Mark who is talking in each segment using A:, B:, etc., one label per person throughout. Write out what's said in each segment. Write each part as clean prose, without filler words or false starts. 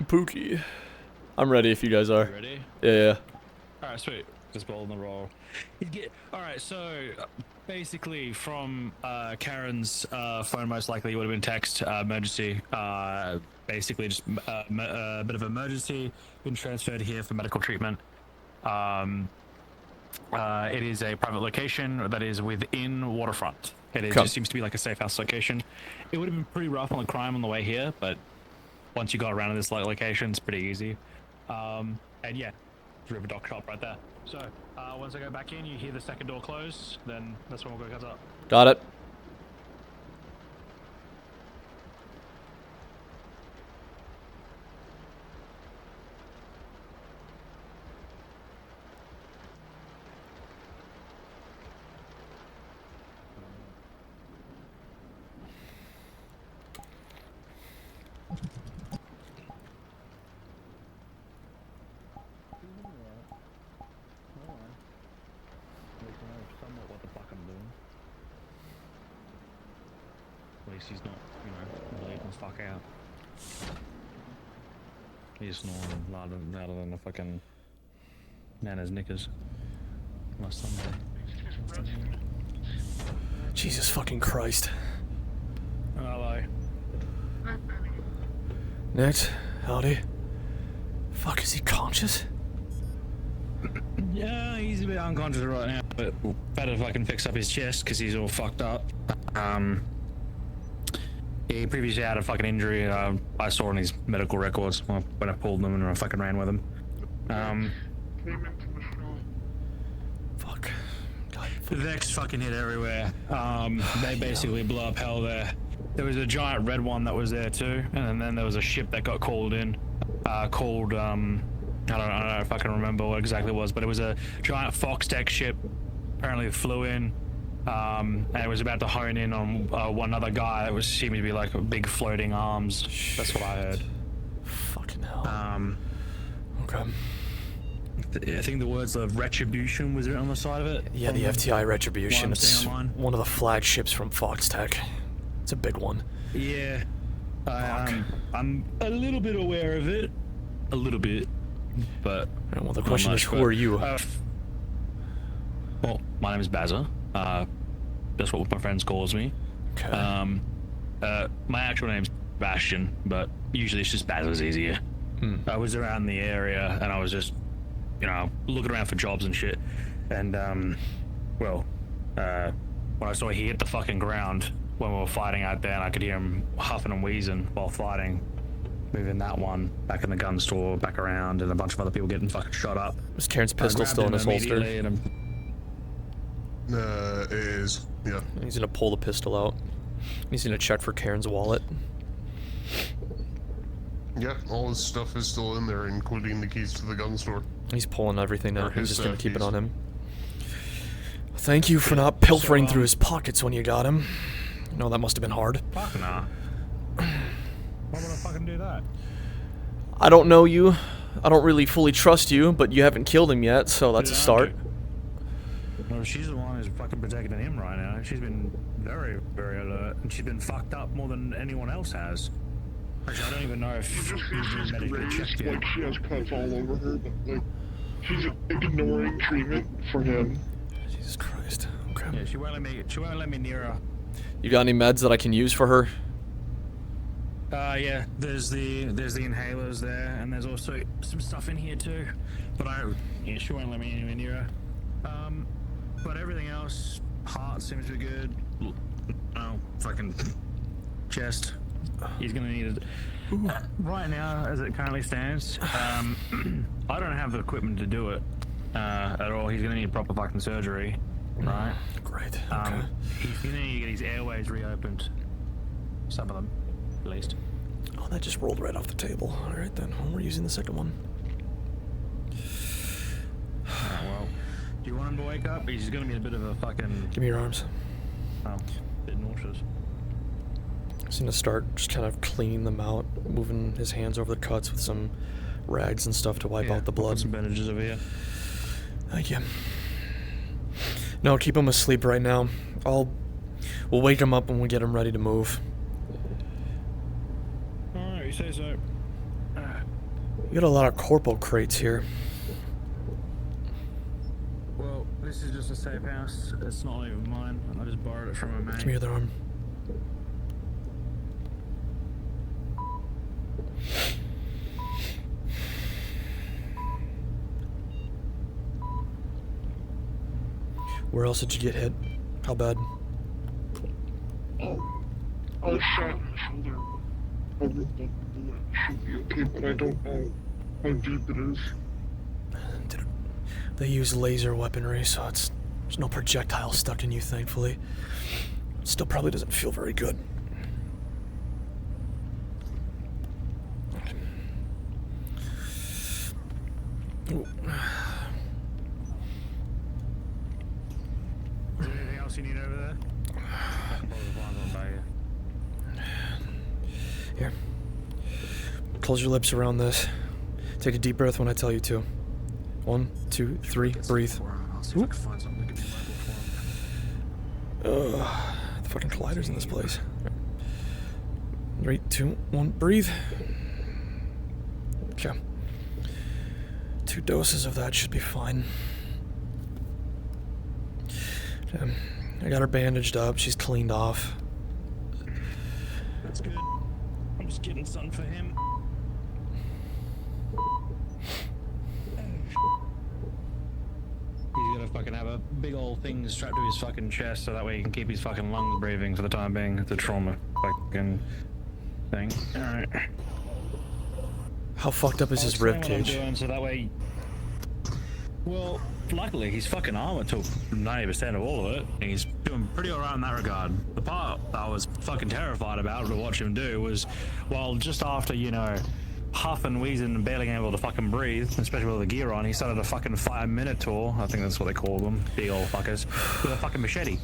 A: Pookie. I'm ready if you guys are.
B: You ready?
A: Yeah.
B: Alright, sweet. Just building the roll. Alright, so basically from Karen's phone, most likely would have been text emergency. Basically just a bit of emergency. Been transferred here for medical treatment. It is a private location that is within waterfront. It just seems to be like a safe house location. It would have been pretty rough on the crime on the way here, but once you got around to this location, it's pretty easy. And yeah, River Dock shop right there. So once I go back in, you hear the second door close, then that's when we'll go cut up.
A: Got it.
B: What the fuck I'm doing. At least he's not, you know, bleeding the fuck out. He's snoring louder than a fucking Nana's knickers. Last Sunday.
A: Jesus fucking Christ.
B: Hello.
A: Next, howdy. Fuck, is he conscious?
B: Yeah, he's a bit unconscious right now, but better fucking fix up his chest because he's all fucked up. He previously had a fucking injury. I saw in his medical records when I pulled them and I fucking ran with him.
A: Fuck. God.
B: The Vex fucking hit everywhere. They basically blew up hell there. There was a giant red one that was there too, and then there was a ship that got called in, I don't know if I can remember what exactly it was, but it was a giant Fox deck ship. Apparently it flew in, and it was about to hone in on one other guy that was seeming to be like a big floating arms. That's what I heard.
A: Fucking hell. Okay.
B: I think the words of retribution was written on the side of it.
A: Yeah, the FTI Retribution. It's one of the flagships from Fox Tech. It's a big one.
B: Yeah. I'm a little bit aware of it. A little bit. But
A: well, the question is, who are you?
B: Well, my name is Bazza. That's what my friends calls me.
A: Okay.
B: My actual name's Bastion, but usually it's just Bazza's easier. I was around the area and I was just, you know, looking around for jobs and shit. And when I saw he hit the fucking ground when we were fighting out there, and I could hear him huffing and wheezing while fighting. Moving that one back in the gun store, back around, and a bunch of other people getting fucking shot up.
A: Is Cairn's pistol still in his holster?
C: It is, yeah.
A: He's gonna pull the pistol out. He's gonna check for Cairn's wallet.
C: Yeah, all his stuff is still in there, including the keys to the gun store.
A: He's pulling everything out. He's just gonna keep it
C: keys.
A: on him. Thank you for not pilfering through his pockets when you got him. No, that must have been hard.
B: Fuck nah. Why would I fucking do that?
A: I don't know you. I don't really fully trust you, but you haven't killed him yet, so that's a start.
B: Well, she's the one who's fucking protecting him right now. She's been very, very alert, and she's been fucked up more than anyone else has. Actually, I don't even know if she's been medically checked yet.
D: Like, she has cuts all over her, but, like, she's ignoring treatment for him.
A: Jesus Christ. Okay.
B: Yeah, she won't let me near her.
A: You got any meds that I can use for her?
B: Yeah, there's the inhalers there, and there's also some stuff in here too. But she won't let me anywhere near her. But everything else, heart seems to be good. Oh, fucking chest. He's gonna need it. Right now, as it currently stands, I don't have the equipment to do it at all. He's gonna need proper fucking surgery, right?
A: Great. Okay.
B: He's gonna need to get his airways reopened. Some of them. At least.
A: Oh, that just rolled right off the table. Alright then, we're using the second one.
B: Well, do you want him to wake up? He's gonna be a bit of a fucking...
A: Give me your arms.
B: Oh, a bit nauseous.
A: He's gonna start just kind of cleaning them out, moving his hands over the cuts with some rags and stuff to wipe out the blood.
B: Put some bandages over here.
A: Thank you. No, keep him asleep right now. We'll wake him up when we get him ready to move.
B: Alright, you say so.
A: You got a lot of corpo crates here.
B: Well, this is just a safe house. It's not even mine. I just borrowed it from a mate.
A: Give me your other arm. Where else did you get hit? How bad?
D: I was shot in the shoulder. I ripped up the bullet. Should be okay, but I don't know how deep it is.
A: They use laser weaponry, so there's no projectile stuck in you, thankfully. Still probably doesn't feel very good. Ooh.
B: Is there anything else you need over there?
A: Here. Close your lips around this. Take a deep breath when I tell you to. 1, 2, 3, breathe.
B: I'll see if I can find something that can be mobile for him.
A: The fucking collider's in this place. 3, 2, 1, breathe. Okay. 2 doses of that should be fine. Okay. I got her bandaged up. She's cleaned off.
B: That's good. I'm just getting something for him. He's gonna fucking have a big old thing strapped to his fucking chest so that way he can keep his fucking lungs breathing for the time being. The trauma fucking thing. Alright.
A: How fucked up is his rib cage?
B: So that way. Well, luckily his fucking armor took 90% of all of it. And he's doing pretty alright in that regard. The part that I was fucking terrified about to watch him do was, while just after, you know, huffing, wheezing, and barely able to fucking breathe, especially with the gear on, he started a fucking fight a Minotaur, I think that's what they call them, big old fuckers, with a fucking machete.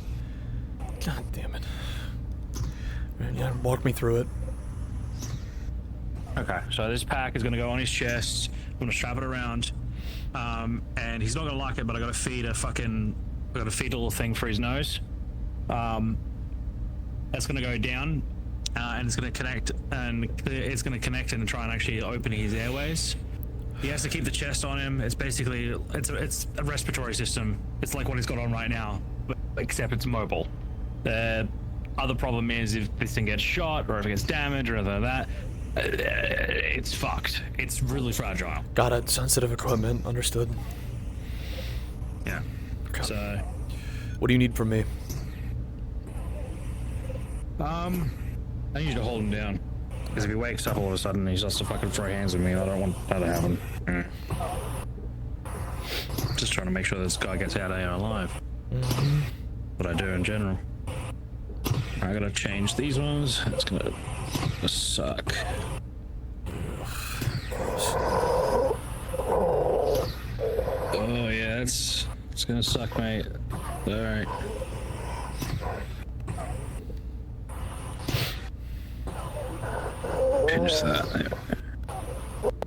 A: God damn it. Man, yeah, walk me through it.
B: Okay, so this pack is gonna go on his chest. I'm gonna strap it around, and he's not gonna like it, but I gotta feed a little thing for his nose. That's gonna go down, and it's gonna connect, and and try and actually open his airways. He has to keep the chest on him. It's basically it's a respiratory system. It's like what he's got on right now, but except it's mobile. The other problem is if this thing gets shot or if it gets damaged or anything like that, it's fucked. It's really fragile.
A: Got it. Sensitive equipment. Understood.
B: Yeah.
A: Okay.
B: So,
A: what do you need from me?
B: I need you to hold him down. Because if he wakes up all of a sudden, he starts to fucking throw hands at me. I don't want that to happen. Just trying to make sure this guy gets out of here alive.
A: Mm-hmm.
B: What I do in general. I gotta change these ones. It's gonna suck. Oh yeah, it's gonna suck, mate. Alright. Finish that.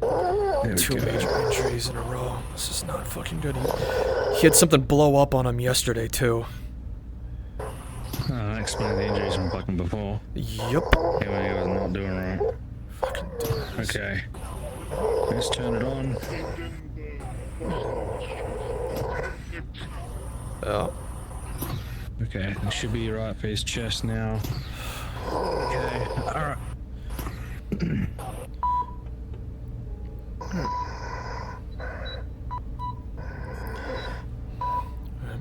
B: There we
A: 2
B: go.
A: major injuries in a row. This is not fucking good. He had something blow up on him yesterday, too.
B: Oh, that explains the injuries from fucking before.
A: Yup.
B: He was not doing right.
A: Fucking dumbass.
B: Okay. Let's turn it on.
A: Oh.
B: Okay, it should be right for his chest now. Okay, alright.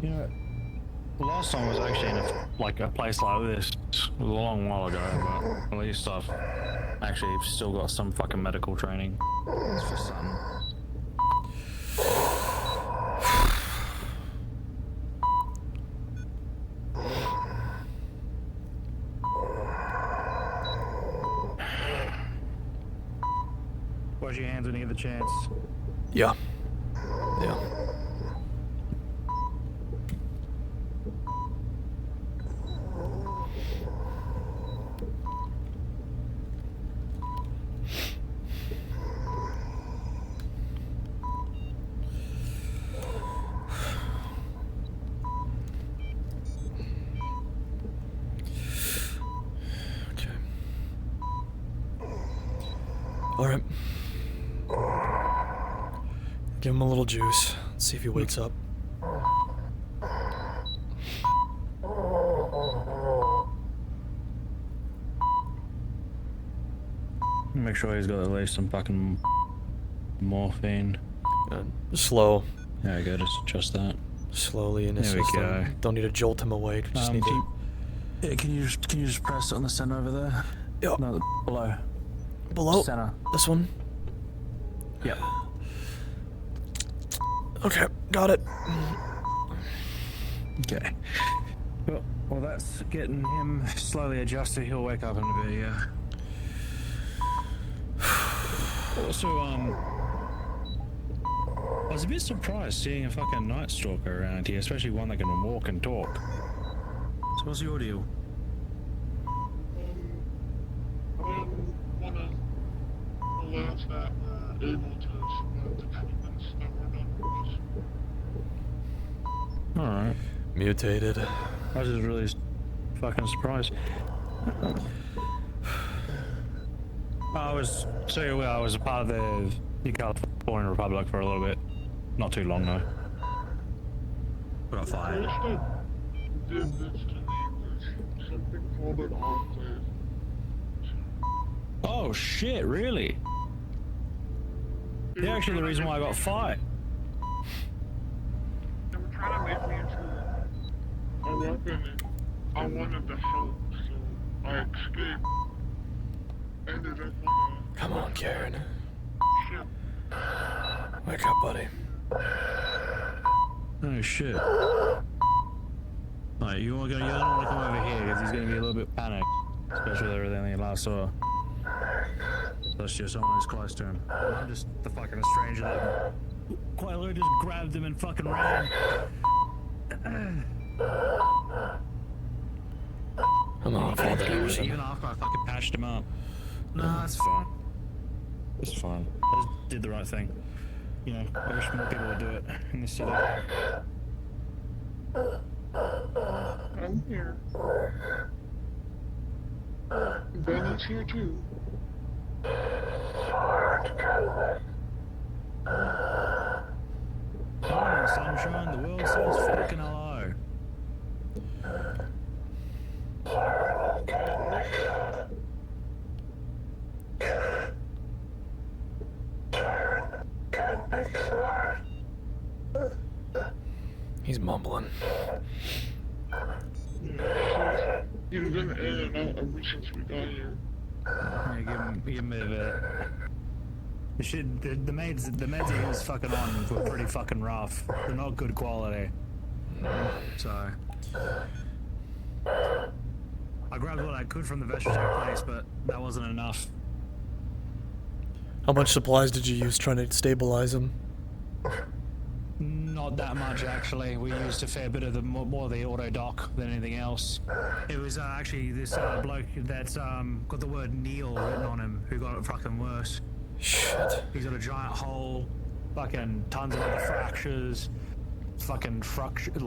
B: You know, the last time I was actually in a place like this. It was a long while ago, but at least I've actually still got some fucking medical training. It's for something. Wash your hands when you get the chance.
A: Yeah. Yeah. Okay. All right. Give him a little juice. See if he wakes up.
B: Make sure he's got at least some fucking morphine.
A: Slow.
B: There we go, just adjust that.
A: Slowly in his
B: There we
A: system.
B: go.
A: Don't need to jolt him awake. Just need to.
B: Yeah, can you just press it on the center over there?
A: Yep.
B: No, below.
A: Below.
B: Center.
A: This one.
B: Yep.
A: Okay, got it.
B: Okay. Well, that's getting him slowly adjusted. He'll wake up in a bit, yeah. Also, I was a bit surprised seeing a fucking Night Stalker around here, especially one that can walk and talk. So what's your deal?
D: One of the labs that were able to survive the treatments that were done for us.
B: Alright.
A: Mutated.
B: I was just really fucking surprised. I was a part of the California Republic for a little bit. Not too long though. Got fired.
D: The first that did this to me was something called an enclave.
B: Oh shit, really? They're actually the reason why I got fired.
D: They were trying to make me into a weapon and I wanted to help, so I escaped. Ended up on
A: Come on, Cairn.
D: a ship.
A: Wake up, buddy.
B: Oh shit. Alright, you don't want to come over here because he's gonna be a little bit panicked. Especially with everything that you last saw. Unless you're someone who's close to him. I'm just the fucking stranger that quite literally just grabbed him and fucking ran.
A: I'm not fault that Emerson.
B: Even after I fucking patched him up. No, that's fine. It's fine. I just did the right thing. You know, I wish more people would do it in this city.
D: I'm here. Bennett's here too.
B: Morning, sunshine. The world says fucking hello.
A: He's mumbling.
D: He's been in and out ever since we got here.
B: Yeah, give him a bit of a... The meds that he was fucking on were pretty fucking rough. They're not good quality. So... I grabbed what I could from the veterinary place, but that wasn't enough.
A: How much supplies did you use trying to stabilize him?
B: Not that much, actually. We used a fair bit of the more of the auto dock than anything else. It was actually this bloke that's got the word Neil written on him who got it fucking worse.
A: Shit.
B: He's got a giant hole, fucking tons of other fractures, fucking fractured,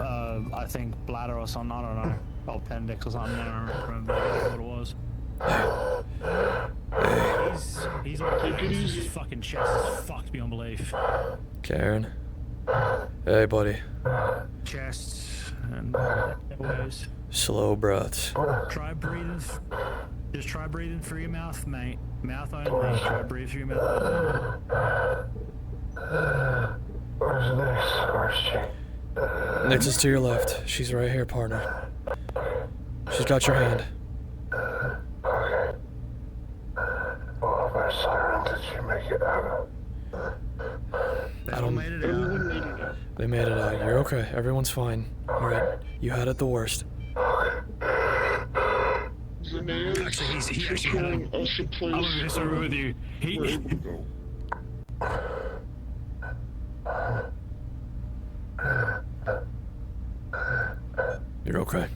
B: I think bladder or something, I don't know, appendix or something, I don't remember what it was. He's alright, his fucking chest is fucked beyond belief.
A: Cairn. Hey, buddy.
B: Chests and airways.
A: Slow breaths.
B: Try breathing. Just try breathing through your mouth, mate. Mouth only. Try breathe through your mouth.
E: Where's next, Archie?
A: Nix is to your left. She's right here, partner. She's got your hand.
E: Okay. Well, if I siren, did you make it out?
B: They all made it out.
D: Everyone made it out.
A: They made it out. You're okay. Everyone's fine. Alright. You had it the worst.
D: Zanaeus
B: Actually, he
D: is
B: actually had
D: showing us a
B: I'm
D: place
B: gonna be disagree with you.
D: we're able to go.
A: You're okay.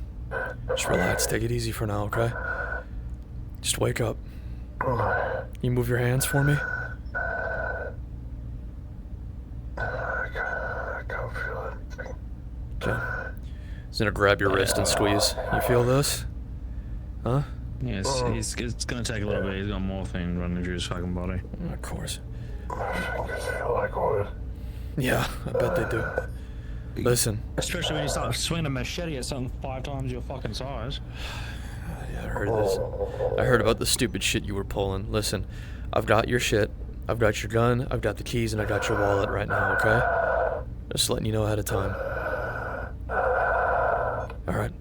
A: Just relax. Take it easy for now, okay? Just wake up. You move your hands for me?
E: I can't feel anything.
A: Okay. He's gonna grab your wrist and squeeze. You feel this? Huh?
B: Yes, it's gonna take a little bit. He's got morphine running through his fucking body.
A: Of course.
E: Because they like wood.
A: Yeah, I bet they do. Listen,
B: Especially when you start swinging a machete at something 5 times your fucking size.
A: yeah, I heard this. I heard about the stupid shit you were pulling. Listen, I've got your shit. I've got your gun. I've got the keys, and I got your wallet right now. Okay? Just letting you know ahead of time. All right.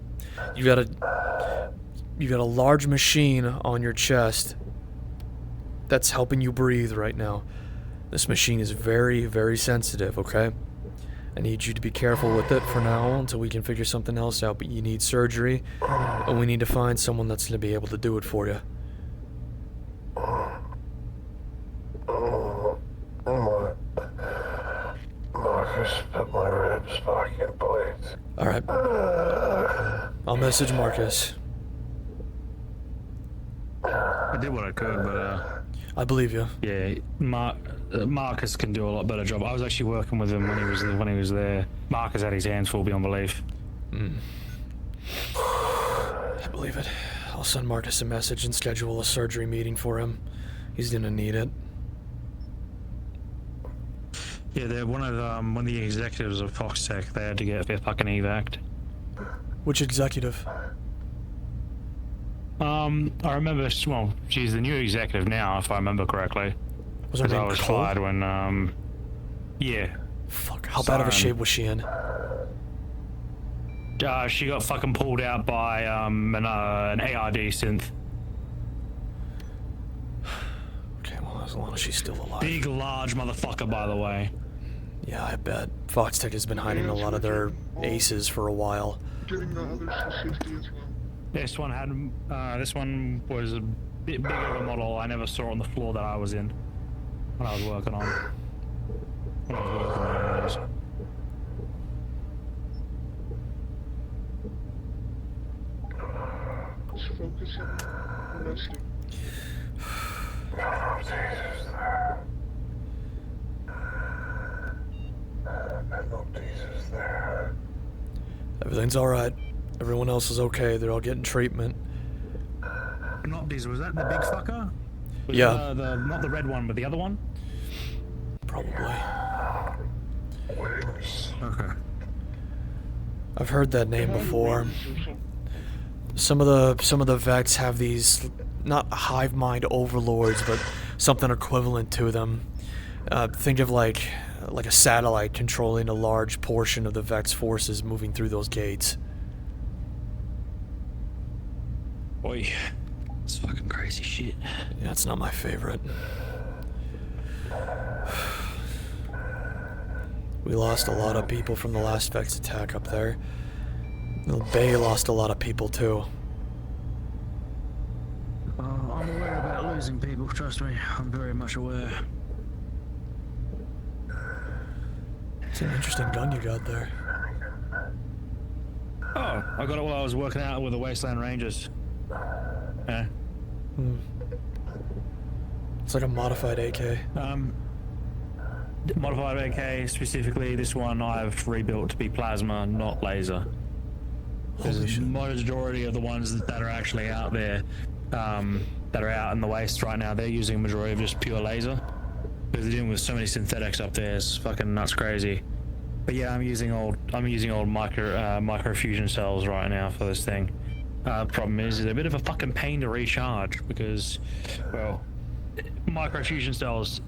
A: You got a large machine on your chest that's helping you breathe right now. This machine is very, very sensitive, okay? I need you to be careful with it for now until we can figure something else out, but you need surgery, and we need to find someone that's going to be able to do it for you.
E: Marcus, put my ribs back in place.
A: Alright. I'll message Marcus.
B: I did what I could, but
A: I believe you.
B: yeah, Marcus can do a lot better job. I was actually working with him when he was there. Marcus had his hands full beyond belief.
A: I believe it. I'll send Marcus a message and schedule a surgery meeting for him. He's gonna need it.
B: Yeah, they're one of the executives of Fox Tech. They had to get their fucking evac'd.
A: Which executive?
B: I remember. Well, she's the new executive now, if I remember correctly.
A: Was her
B: Because I
A: name
B: was
A: Cole?
B: fired when. Yeah.
A: Fuck, how bad of a shape was she in?
B: She got fucking pulled out by an ARD synth.
A: Okay, well, as long as she's still alive.
B: Big, large motherfucker, by the way.
A: Yeah, I bet. Fox Tech has been hiding a lot of their aces for a while.
D: Getting the others to safety as well.
B: This one was a bit bigger of a model. I never saw on the floor that I was in when I was working on. Those.
D: Just focus on resting.
E: No tasers there. No tasers there.
A: Everything's alright. Everyone else is okay. They're all getting treatment.
B: Not these. Was that the big fucker? Was
A: Yeah.
B: Not the red one, but the other one.
A: Probably.
E: Wings.
B: Okay.
A: I've heard that name before. Some of the vets have these, not hive mind overlords, but something equivalent to them. Think of like a satellite controlling a large portion of the Vex forces moving through those gates.
B: Boy, it's fucking crazy shit.
A: Yeah, it's not my favorite. We lost a lot of people from the last Vex attack up there. The Bay lost a lot of people too.
B: I'm aware about losing people, trust me. I'm very much aware.
A: It's an interesting gun you got there.
B: Oh, I got it while I was working out with the Wasteland Rangers. Yeah.
A: It's like a modified AK.
B: Modified AK, specifically this one I've rebuilt to be plasma, not laser. Because
A: Holy
B: the
A: shit.
B: majority of the ones that are actually out there, that are out in the waste right now, they're using a majority of just pure laser. Because they're dealing with so many synthetics up there, it's fucking nuts crazy. But yeah, I'm using old microfusion cells right now for this thing. Problem is they're a bit of a fucking pain to recharge because, well, microfusion cells,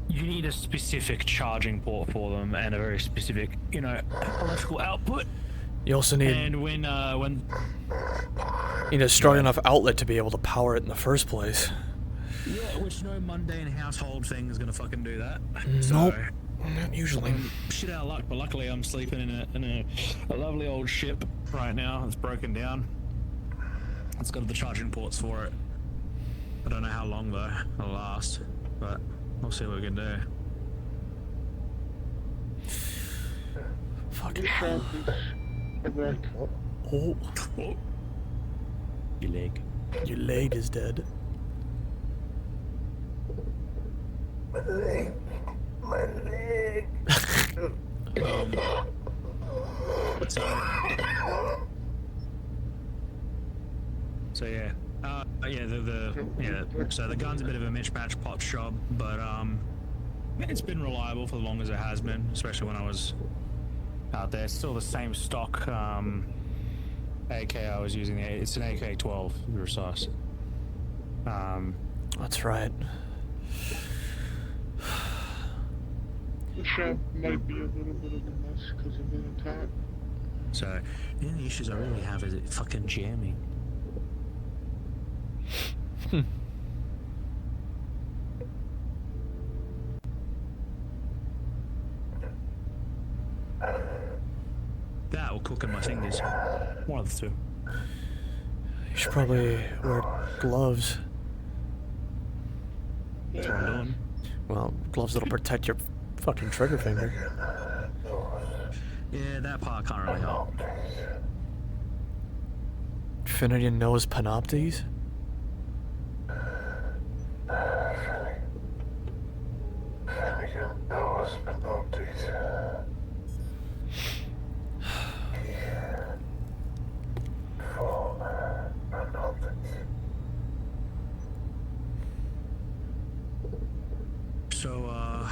B: you need a specific charging port for them and a very specific, electrical output.
A: You also need
B: And when
A: a strong enough outlet to be able to power it in the first place.
B: yeah, which no mundane household thing is gonna fucking do that.
A: Nope. Not usually.
B: Shit out of luck, but luckily I'm sleeping in a lovely old ship right now. It's broken down. It's got the charging ports for it. I don't know how long though it'll last, but we'll see what we can do.
A: Fucking
D: Shot this. A wreck.
A: oh,
B: Your leg.
A: your leg is dead.
E: My leg. My leg.
B: So yeah, So the gun's a bit of a mismatch pot job, but it's been reliable for as long as it has been, especially when I was out there. It's still the same stock AK I was using. It's an AK-12 to be precise.
A: That's right.
D: The shop might be a little bit of a mess because of the attack.
B: So the only issues I really have is it fucking jamming. That or cooking my fingers. One of the two.
A: You should probably wear gloves.
B: That's what I'm doing.
A: Well, gloves that'll protect your fucking trigger finger.
B: Yeah, that part can't really help.
A: Finnegan knows panoptes?
E: Finnegan knows panoptes. Full panoptes.
B: So,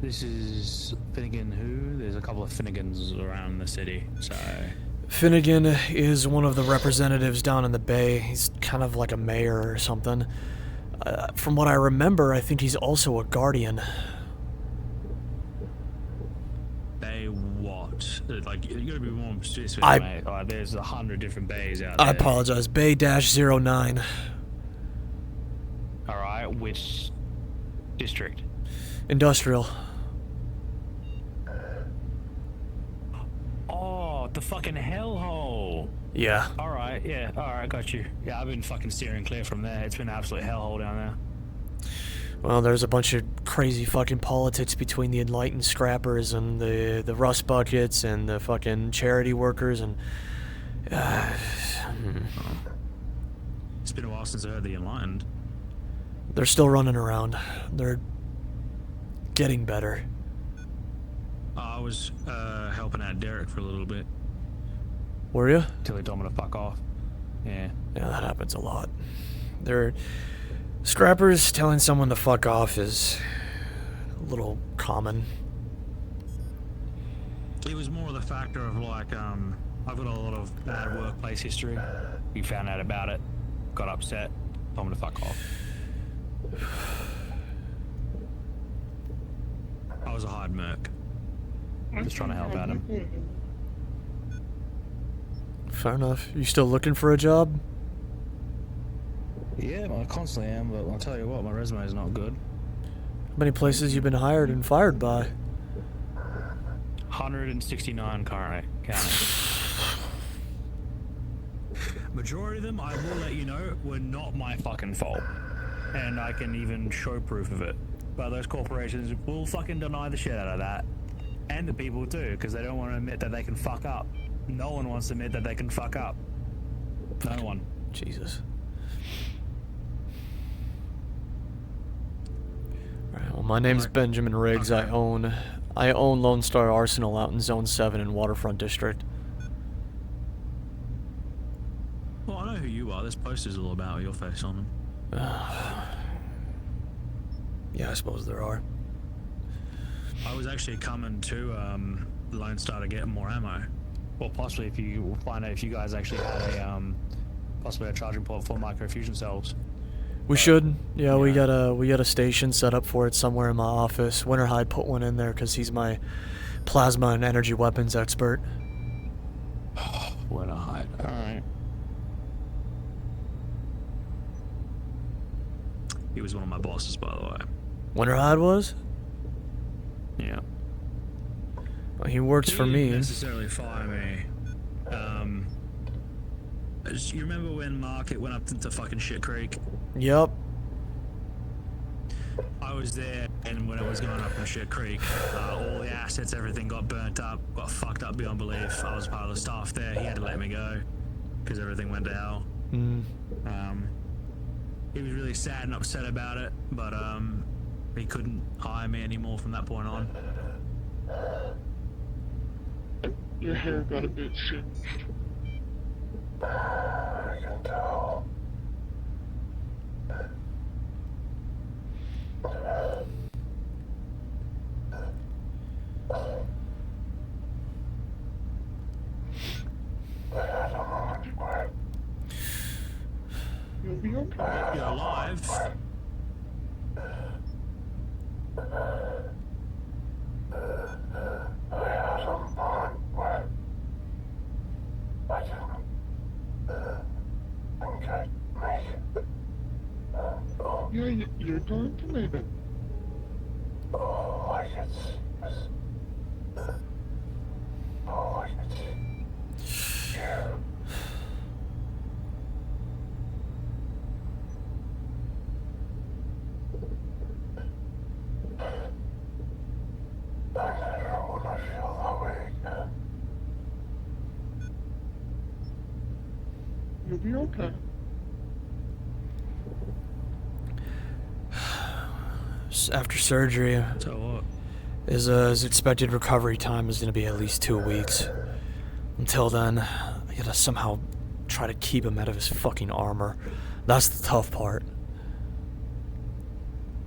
B: this is Finnegan who? There's a couple of Finnegans around the city, so...
A: Finnegan is one of the representatives down in the Bay. He's kind of like a mayor or something. From what I remember, I think he's also a guardian.
B: Bay what? Like, you gotta be more specific, mate. Like, there's 100 different bays out there.
A: I apologize. Bay-09.
B: Alright, which district?
A: Industrial.
B: Oh, the fucking hellhole.
A: Yeah.
B: Alright, yeah, alright, got you. Yeah, I've been fucking steering clear from there. It's been an absolute hellhole down there.
A: Well, there's a bunch of crazy fucking politics between the enlightened scrappers and the rust buckets and the fucking charity workers and...
B: It's been a while since I heard the enlightened.
A: They're still running around. They're getting better.
B: I was helping out Derek for a little bit.
A: Were you?
B: Till he told me to fuck off. Yeah.
A: Yeah, that happens a lot. They're... Scrappers telling someone to fuck off is a little common.
B: It was more the factor of like, I've got a lot of bad workplace history. He found out about it, got upset, told me to fuck off. I was a hard merc. Just trying to help out him.
A: Fair enough. You still looking for a job?
B: Yeah, I constantly am, but I'll tell you what, my resume is not good.
A: How many places you been hired and fired by?
B: 169 currently, counting. Majority of them, I will let you know, were not my fucking fault. And I can even show proof of it. But those corporations will fucking deny the shit out of that. And the people too, because they don't want to admit that they can fuck up. No one wants to admit that they can fuck up. No one.
A: Jesus. Alright, well, my name's Benjamin Riggs.
B: Okay.
A: I own Lone Star Arsenal out in Zone 7 in Waterfront District.
B: Well, I know who you are. There's posters all about your face on them.
A: Yeah, I suppose there are.
B: I was actually coming to Lone Star to get more ammo. Or possibly if you find out if you guys actually had a possibly a charging port for microfusion cells.
A: We should. Yeah,
B: yeah.
A: we got a station set up for it somewhere in my office. Winterhide put one in there because he's my plasma and energy weapons expert.
B: Winterhide. All right. He was one of my bosses, by the way.
A: Winterhide was?
B: Yeah.
A: Well, he works for
B: He
A: me.
B: didn't necessarily fire me. You remember when Market went up into fucking Shit Creek?
A: Yep.
B: I was there, and when it was going up in Shit Creek, all the assets, everything got burnt up, got fucked up beyond belief. I was part of the staff there. He had to let me go because everything went to hell. He was really sad and upset about it, but he couldn't hire me anymore from that point on.
D: Your hair got a bit singed.
E: I can tell. I don't know where.
D: You'll be okay.
B: You're alive.
E: I had some point where I can think I'd make it. Oh,
D: Yeah, you're going to make it.
E: oh, I could see. Oh, I could see. Yeah. I never want to feel that way again.
D: You'll be okay.
A: After surgery,
B: So what?
A: his expected recovery time is going to be at least 2 weeks. Until then, I gotta somehow try to keep him out of his fucking armor. That's the tough part.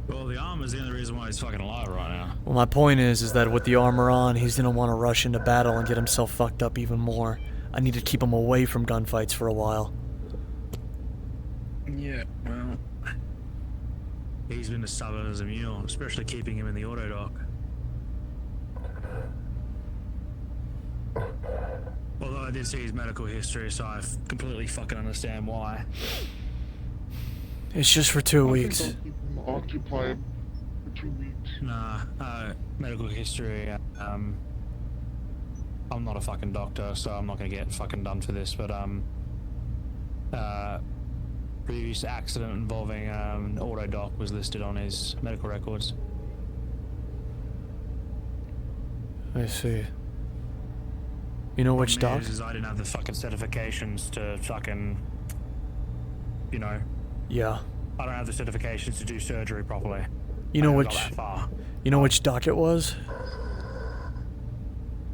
B: Well, the armor's the only reason why he's fucking alive right now.
A: Well, my point is that with the armor on, he's gonna want to rush into battle and get himself fucked up even more. I need to keep him away from gunfights for a while.
B: Yeah, well, he's been as stubborn as a mule, especially keeping him in the auto dock. Although I did see his medical history, so I completely fucking understand why.
A: It's just for 2
D: I
A: weeks.
D: think I'll keep him occupied for 2 weeks.
B: Nah, medical history, I'm not a fucking doctor, so I'm not gonna get fucking done for this, but, previous accident involving, an auto dock was listed on his medical records.
A: I see. You know which doc?
B: Problem is I didn't have the fucking certifications to fucking, you know,
A: Yeah.
B: I don't have the certifications to do surgery properly.
A: You know
B: I never
A: which?
B: got that far.
A: You know which doc it was?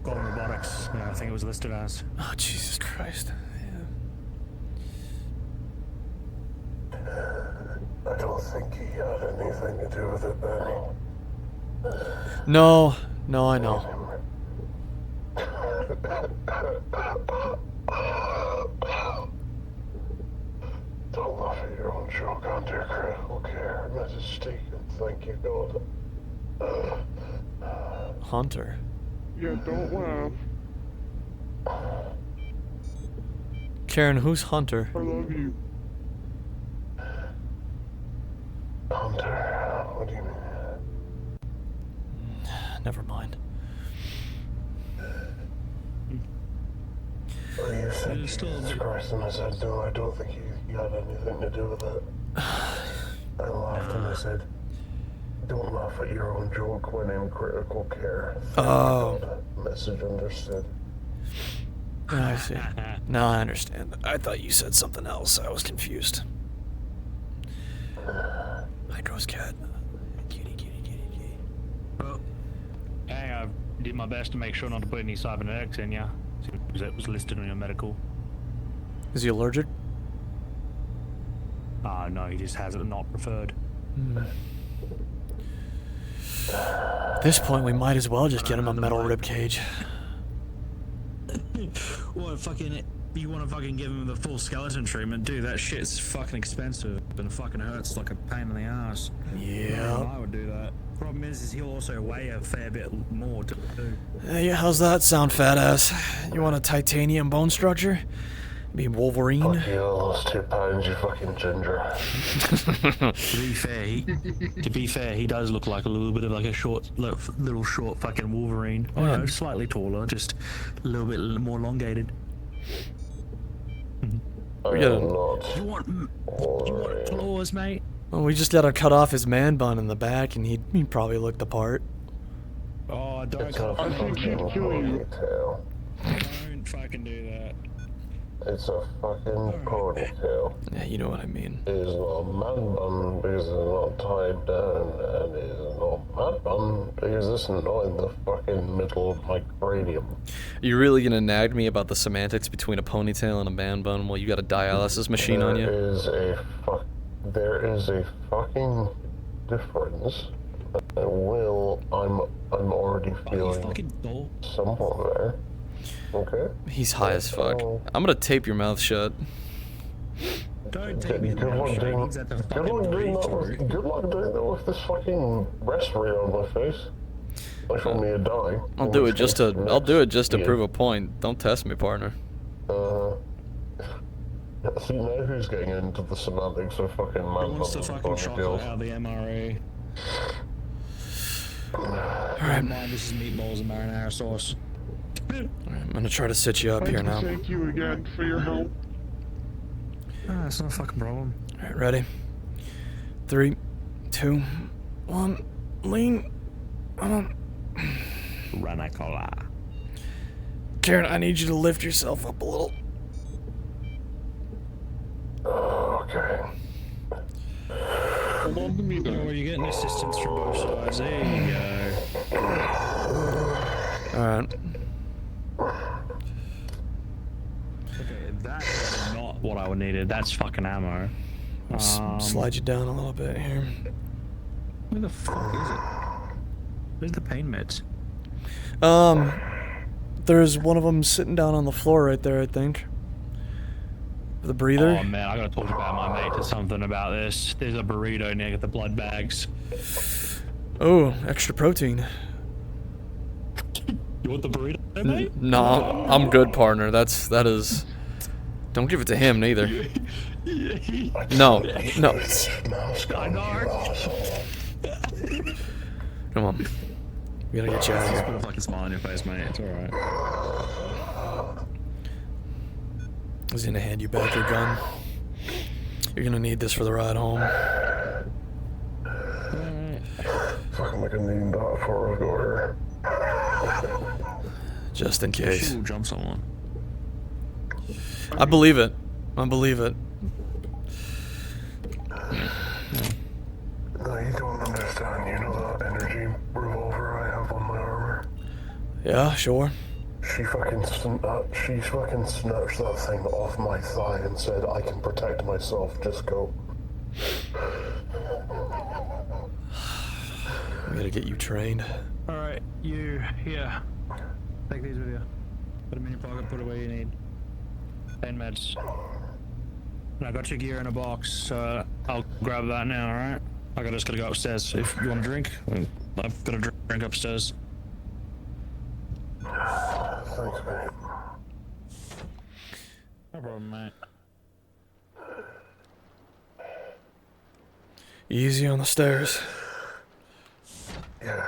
B: Golden Robotics, yeah, I think it was listed as.
A: Oh Jesus Christ!
E: I don't think he had anything to do with it, Benny.
A: No, no, I know.
E: Don't laugh at your own joke under critical care. Mistaken. Thank you, God.
A: Hunter.
D: Yeah, don't laugh.
A: Cairn, who's Hunter?
D: I love you.
E: Hunter, what do you mean?
A: Never mind.
E: Well, you said
B: It's still-
E: Jesus Christ, and I said, no, I don't think he had anything to do with it. I laughed and I said, don't laugh at your own joke when in critical care. Thank
A: Oh.
E: God. Message understood.
A: I see. Now I understand. I thought you said something else. I was confused. Hydro's cat. Cutie, cutie, cutie, cutie.
B: Well, hey, I did my best to make sure not to put any cybernetics in ya, because it was listed on your medical.
A: Is he allergic?
B: No, he just has it not preferred.
A: At this point, we might as well just get him a metal ribcage.
B: What fucking? You want to fucking give him the full skeleton treatment? Dude, that shit's fucking expensive and fucking hurts like a pain in the ass.
A: Yeah.
B: I would do that. Problem is he'll also weigh a fair bit more to do.
A: Hey, how's that sound, fat ass? You want a titanium bone structure? Be Wolverine?
E: Fuck you, those 2 pounds, you fucking ginger.
B: To be fair, he does look like a little bit of like a little short fucking Wolverine.
A: Oh, yeah.
B: Slightly taller, just a little bit more elongated.
A: We gotta-
B: You want claws, mate?
A: Well, we just gotta cut off his man bun in the back, and he'd probably look the part.
B: Oh, don't
E: It's a
D: I think he'd
E: fucking
D: kill you.
E: ponytail.
B: don't fucking do that.
E: It's a fucking ponytail.
A: Yeah, you know what I mean.
E: It is not a man bun because it's not tied down, and it is not a man bun because it's not in the fucking little like radium.
A: You really gonna nag me about the semantics between a ponytail and a man bun while you got a dialysis machine on you?
E: There is a fucking difference. I'm already
B: You
E: feeling
B: fucking doll.
E: somewhat there. Okay.
A: He's high as fuck.
E: Oh.
A: I'm gonna tape your mouth shut.
B: Don't take me
E: Good luck doing
B: that the
E: good
B: fucking
E: luck doing
B: breathe
E: that with
B: through.
E: good luck doing that with this fucking respirator on my face. Like for me to die.
A: I'll do it just to prove a point. Don't test me, partner.
E: See now who's getting into the semantics of fucking
B: Who
E: man
B: wants the fucking chocolate out of the MRA? Alright. Mind, this is meatballs and marinara sauce.
A: Alright, I'm gonna try to sit you up
D: I'd
A: here
D: like to
A: now.
D: thank you again for your help.
B: Ah, that's not a fucking problem.
A: Alright, ready? 3, 2, 1, lean.
B: Ranacola.
A: Cairn, I need you to lift yourself up a little.
E: Okay.
D: Hold on to me,
B: Oh,
D: though.
B: you're getting assistance from both sides. There you go.
A: Alright.
B: Okay, that is not what I needed. That's fucking ammo.
A: Slide you down a little bit here.
B: Where the fuck is it? Where's the pain meds?
A: There's one of them sitting down on the floor right there, I think. The breather.
B: Oh man, I gotta talk about my mate to something about this. There's a burrito near the blood bags.
A: Oh, extra protein.
B: You want the burrito, mate?
A: No, I'm good, partner. That is. Don't give it to him neither. No, no.
B: I know.
A: Come on. We gotta get you out of
B: Just
A: here.
B: put a fucking smile on your face, mate. It's alright.
A: I was gonna hand you back your gun. You're gonna need this for the ride home.
E: Fuck, am I gonna need that before I go here?
A: Just in case.
B: She will jump someone.
A: I believe it. I believe it.
E: No, you don't understand. You know that energy revolver I have on my armor?
A: Yeah, sure.
E: She fucking snatched that thing off my thigh and said, I can protect myself, just go.
A: We gotta get you trained.
B: Alright, you, here. Take these with you. Put them in your pocket, put it where you need. Pain meds. And I got your gear in a box, so I'll grab that now, alright? Just gotta go upstairs. If you want a drink, I've got a drink upstairs.
E: Thanks, mate.
B: No problem, mate.
A: Easy on the stairs.
E: Yeah.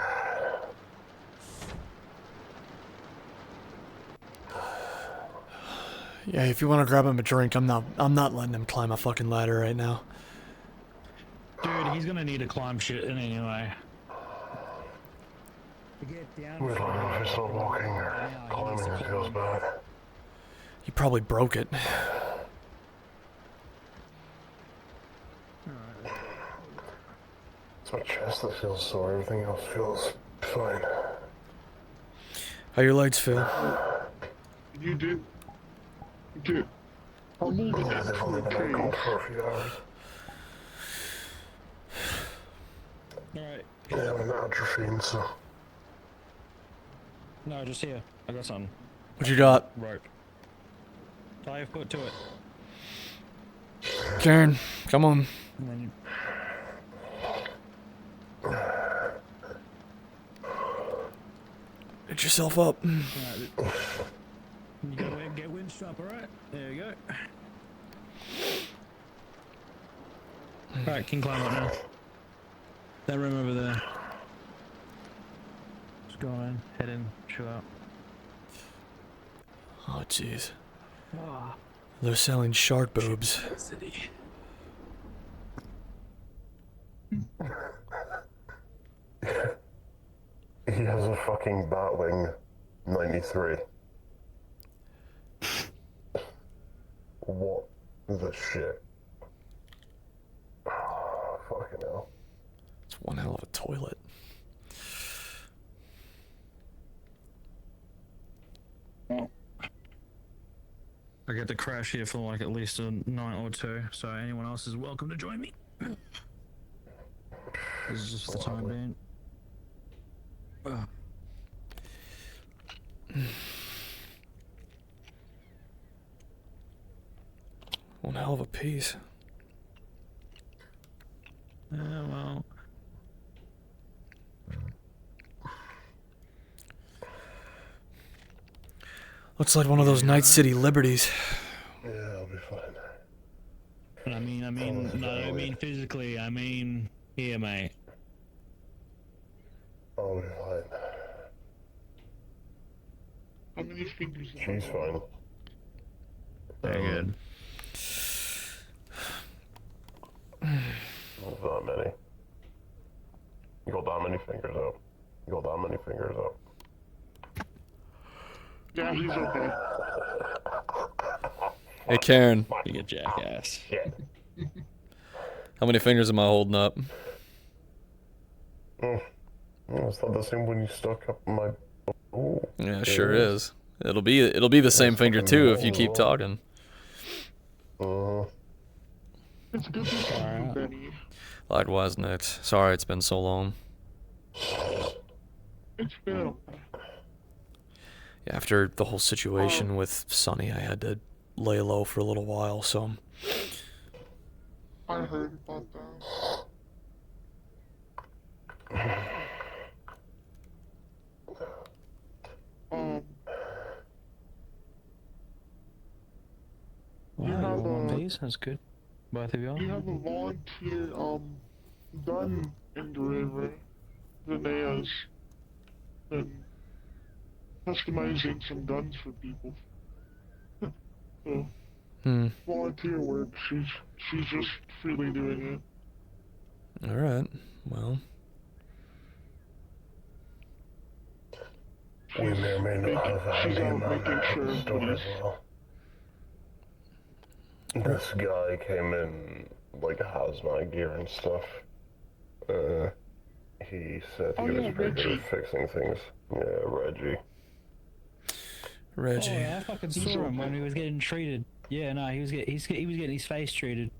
A: Yeah, if you want to grab him a drink, I'm not letting him climb a fucking ladder right now.
B: Dude, he's gonna need to climb shit in anyway.
E: We don't know if it's not walking or climbing it feels bad.
A: He probably broke it.
E: It's my chest that feels sore, everything else feels fine.
A: How your legs feel?
D: You did. Dude, I'm moving
E: Yeah, they've only been out cold for a few hours.
B: Alright.
E: Yeah, I'm atrophying, so.
B: No, just here. I got something.
A: What you got?
B: Rope. Tie your foot to it.
A: Cairn, come on.
B: And then you...
A: Get yourself up.
B: Alright. You gotta get winched up, alright? There you go. Alright, can climb up now. That room over there. Just go in, head in, chill out.
A: Oh, jeez. They're selling shark boobs.
B: City.
E: He has a fucking Batwing 93. What the shit? Oh, fucking hell.
A: It's one hell of a toilet.
B: get to crash here for like at least a night or two, so anyone else is welcome to join me. This is just for the time being.
A: One hell of a piece.
B: Yeah, well.
A: Looks like one of those Night City liberties.
E: Yeah, I'll be fine.
B: But I mean, no, I don't mean physically, I mean here, mate.
E: I'll be fine.
D: How many fingers?
E: She's fine.
B: Very good.
E: Not that many. You got that many fingers up. You got that many fingers up.
D: Yeah, he's okay.
A: Hey, Cairn.
B: You jackass.
E: Shit.
A: How many fingers am I holding up?
E: It's not the same when you stuck up my... Oh,
A: Yeah, sure is. It'll be the same finger too if you keep talking.
D: It's good to see you, Benny.
A: Likewise, Nick. Sorry it's been so long.
D: It's been
A: Yeah, after the whole situation with Sonny, I had to lay low for a little while, so...
D: I heard about that. You have a
B: That's good. Both of y'all.
D: you have a volunteer gun engraver, Renea's been customizing some guns for people. So volunteer work. She's just freely doing it.
A: Alright, well...
E: we may or may not have a
D: She's
E: handyman
D: out making sure
E: at the store as
D: everybody's
E: well. This guy came in like hazmat gear and stuff. He said he
D: Oh,
E: was
D: yeah,
E: very good
D: Reggie.
E: at fixing things. Yeah, Reggie.
A: Reggie.
B: Oh, yeah, I fucking saw him when he was getting treated. Yeah, no, he was getting his face treated.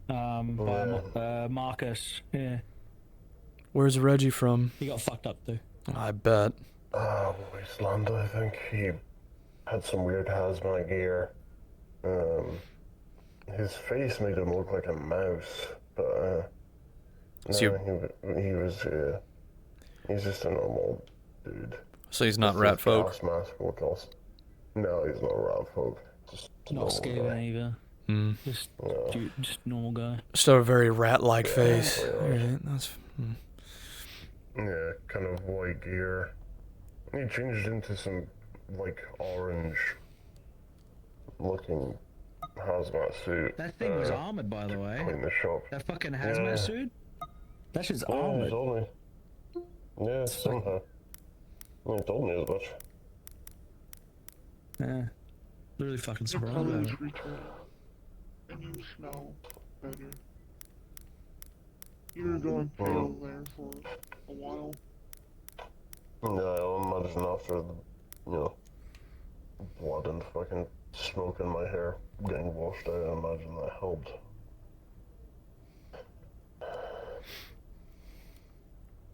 B: By Marcus. Yeah,
A: Where's Reggie from?
B: he got fucked up too.
A: I bet.
E: Wasteland, I think. He had some weird hazmat gear. His face made him look like a mouse, but
A: So
E: he's just a normal dude.
A: So he's not
E: Just
A: rat
E: his
A: folk?
E: gas mask look else. No, he's not rat folk. Just a
B: Not
E: normal
B: Skaven
E: guy.
B: either.
A: Hmm.
B: Just, just normal guy.
A: Still a very rat-like face. Alright, that's...
E: Yeah, kind of white gear. He changed into some, like, orange-looking hazmat suit.
B: That thing was armored, by the way.
E: Clean the shop.
B: That fucking hazmat
E: Yeah.
B: suit. That shit's
E: Yeah,
B: armored.
E: he told me. Yeah, somehow. He told me as much.
B: Yeah. Literally fucking
D: Your
B: surprised
D: color
B: about
D: is
B: it.
D: returning, and you smell better. You were going pale there for a while.
E: Yeah, I'll imagine after the, blood and fucking smoke in my hair getting washed out, I imagine that helped.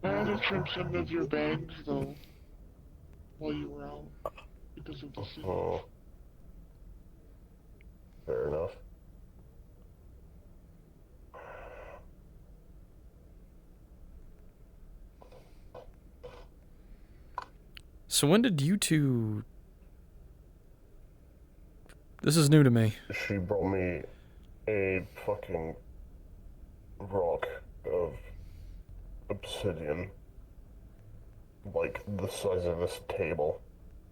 D: I had to trim some of your bangs though, while you were out, because of the sea.
E: Oh. Fair enough.
A: So when did you two... This is new to me.
E: She brought me a fucking rock of obsidian, like the size of this table,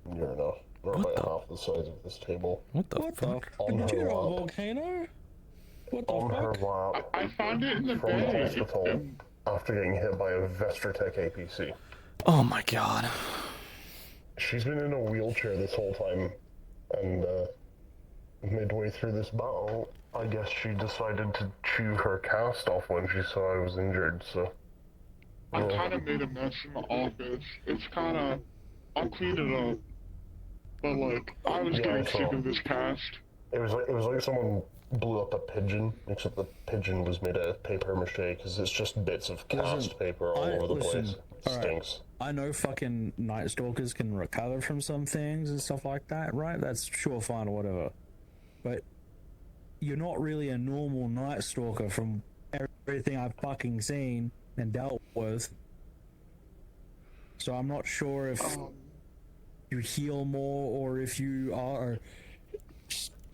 E: near enough, or
A: What
E: about
A: the-
E: half the size of this table.
A: What the
B: What the
A: fuck?
E: On
B: fuck? Did you
E: her
B: get a
E: lap.
B: volcano? What the
E: On her
B: fuck?
E: lap,
D: I found it in the
E: from the
D: bed.
E: hospital, after getting hit by a Vestratech APC.
A: Oh my god.
E: She's been in a wheelchair this whole time, and midway through this battle, I guess she decided to chew her cast off when she saw I was injured, so...
D: I kind of made a mess in the office. It's kind of, I'll clean it up. But like, I was
E: Yeah,
D: getting
E: I
D: sick
E: saw.
D: of this cast.
E: It was like someone blew up a pigeon, except the pigeon was made out of paper mache because it's just bits of cast paper all over the place. It stinks.
B: I know fucking Night Stalkers can recover from some things and stuff like that, right? That's sure fine or whatever. But you're not really a normal Night Stalker from everything I've fucking seen and dealt with. So I'm not sure if you heal more or if you are,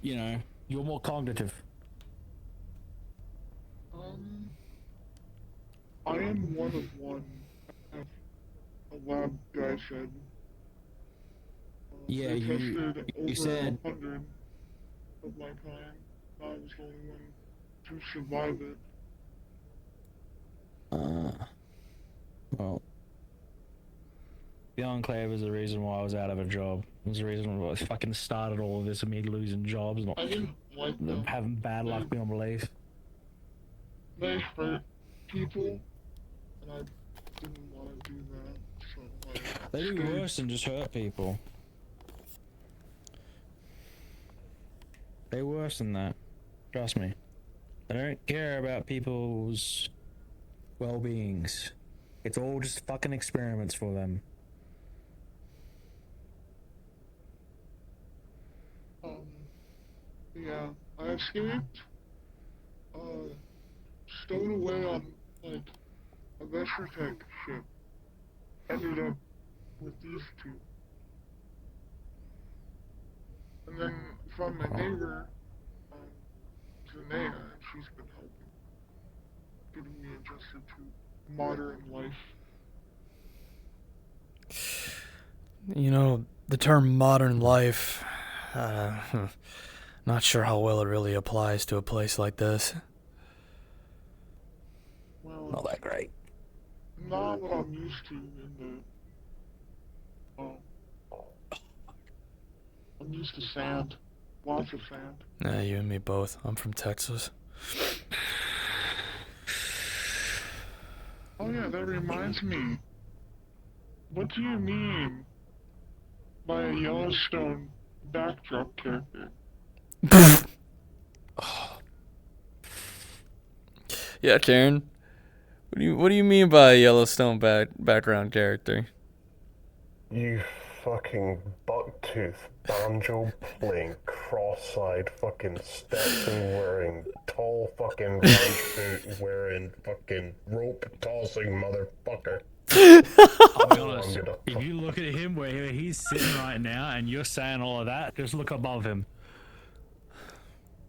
B: you know, you're more cognitive.
D: I am one of one. A lab guy said.
B: Yeah,
D: they
B: you
D: tested over
B: said
D: 100 of my kind. I was the only one to survive it.
B: Well, the Enclave is the reason why I was out of a job. It was the reason why I fucking started all of this of me losing jobs, not
D: I didn't like them.
B: having bad luck beyond belief.
D: They hurt people, and I didn't want to do that. So I
B: They do
D: stayed.
B: worse than just hurt people. They're worse than that. Trust me. They don't care about people's well-beings. It's all just fucking experiments for them.
D: Yeah, I escaped. Stowed away on like a Vestertech ship. Ended up with these two. And then found my neighbor, Zanea, and she's been helping. Getting me adjusted to modern life.
A: You know, the term modern life, not sure how well it really applies to a place like this.
D: Well,
B: Not that great.
D: not what I'm used to in the... I'm used to sand. Lots of sand.
A: Nah, you and me both. I'm from Texas.
D: Oh yeah, that reminds me. What do you mean by a Yellowstone backdrop character?
A: Yeah, Cairn. What do you mean by a Yellowstone background character?
E: You fucking bucktooth, banjo playing, cross-eyed fucking Stetson wearing, tall fucking ranch boot wearing, fucking rope tossing motherfucker.
B: I'll be honest,
E: I'm gonna
B: if you look at him where he's sitting right now and you're saying all of that, just look above him.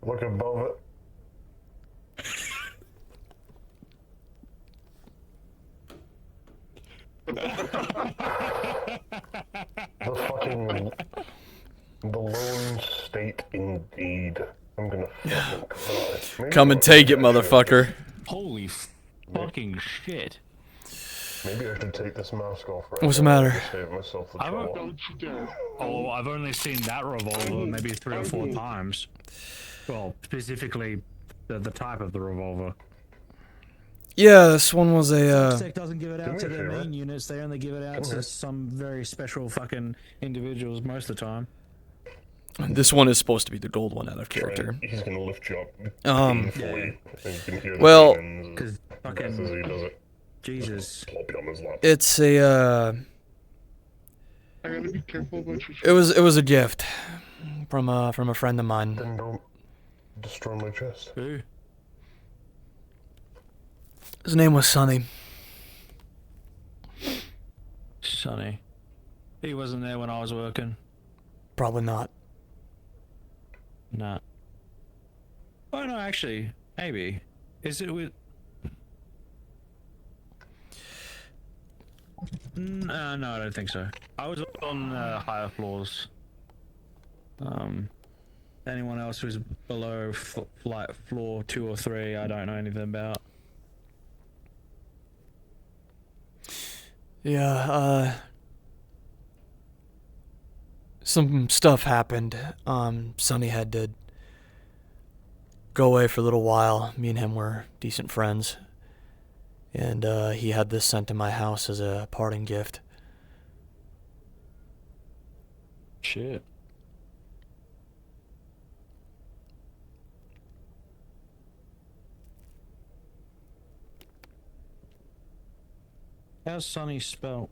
E: look above it. The lone state indeed. I'm gonna fucking cry. Maybe
A: Come and take it, motherfucker.
B: Holy fucking shit.
E: Maybe I should take this mask off right
A: What's the
E: now
A: matter?
E: to save myself the
B: I won't
E: trouble.
D: Don't you dare.
B: Oh, I've only seen that revolver maybe 3 or 4 times. Well, specifically the type of the revolver.
A: Yeah, this one was a,
B: Sec doesn't give it out to
E: me a
B: their
E: favor.
B: main units, they only give it out
E: Come
B: to
E: here.
B: some very special fucking individuals most of the time.
A: this one is supposed to be the gold one out of character.
E: He's gonna lift you up
A: Um,
E: painfully. And you can hear the
A: well,
E: cannons
B: Because
E: as he
B: fucking
E: does it.
B: Jesus.
E: Plop you on his lap.
A: It's a,
D: I gotta be careful about your
A: it was a gift from a friend of mine.
E: Then don't destroy my chest.
B: Who?
A: His name was Sonny.
B: Sonny. He wasn't there when I was working.
A: Probably not.
B: Nah. Oh no, actually, maybe. Is it with? No, I don't think so. I was on higher floors. Anyone else who's below flight floor 2 or 3, I don't know anything about.
A: Yeah, some stuff happened. Sonny had to go away for a little while. Me and him were decent friends. And, he had this sent to my house as a parting gift.
B: Shit. How's Sunny spelled?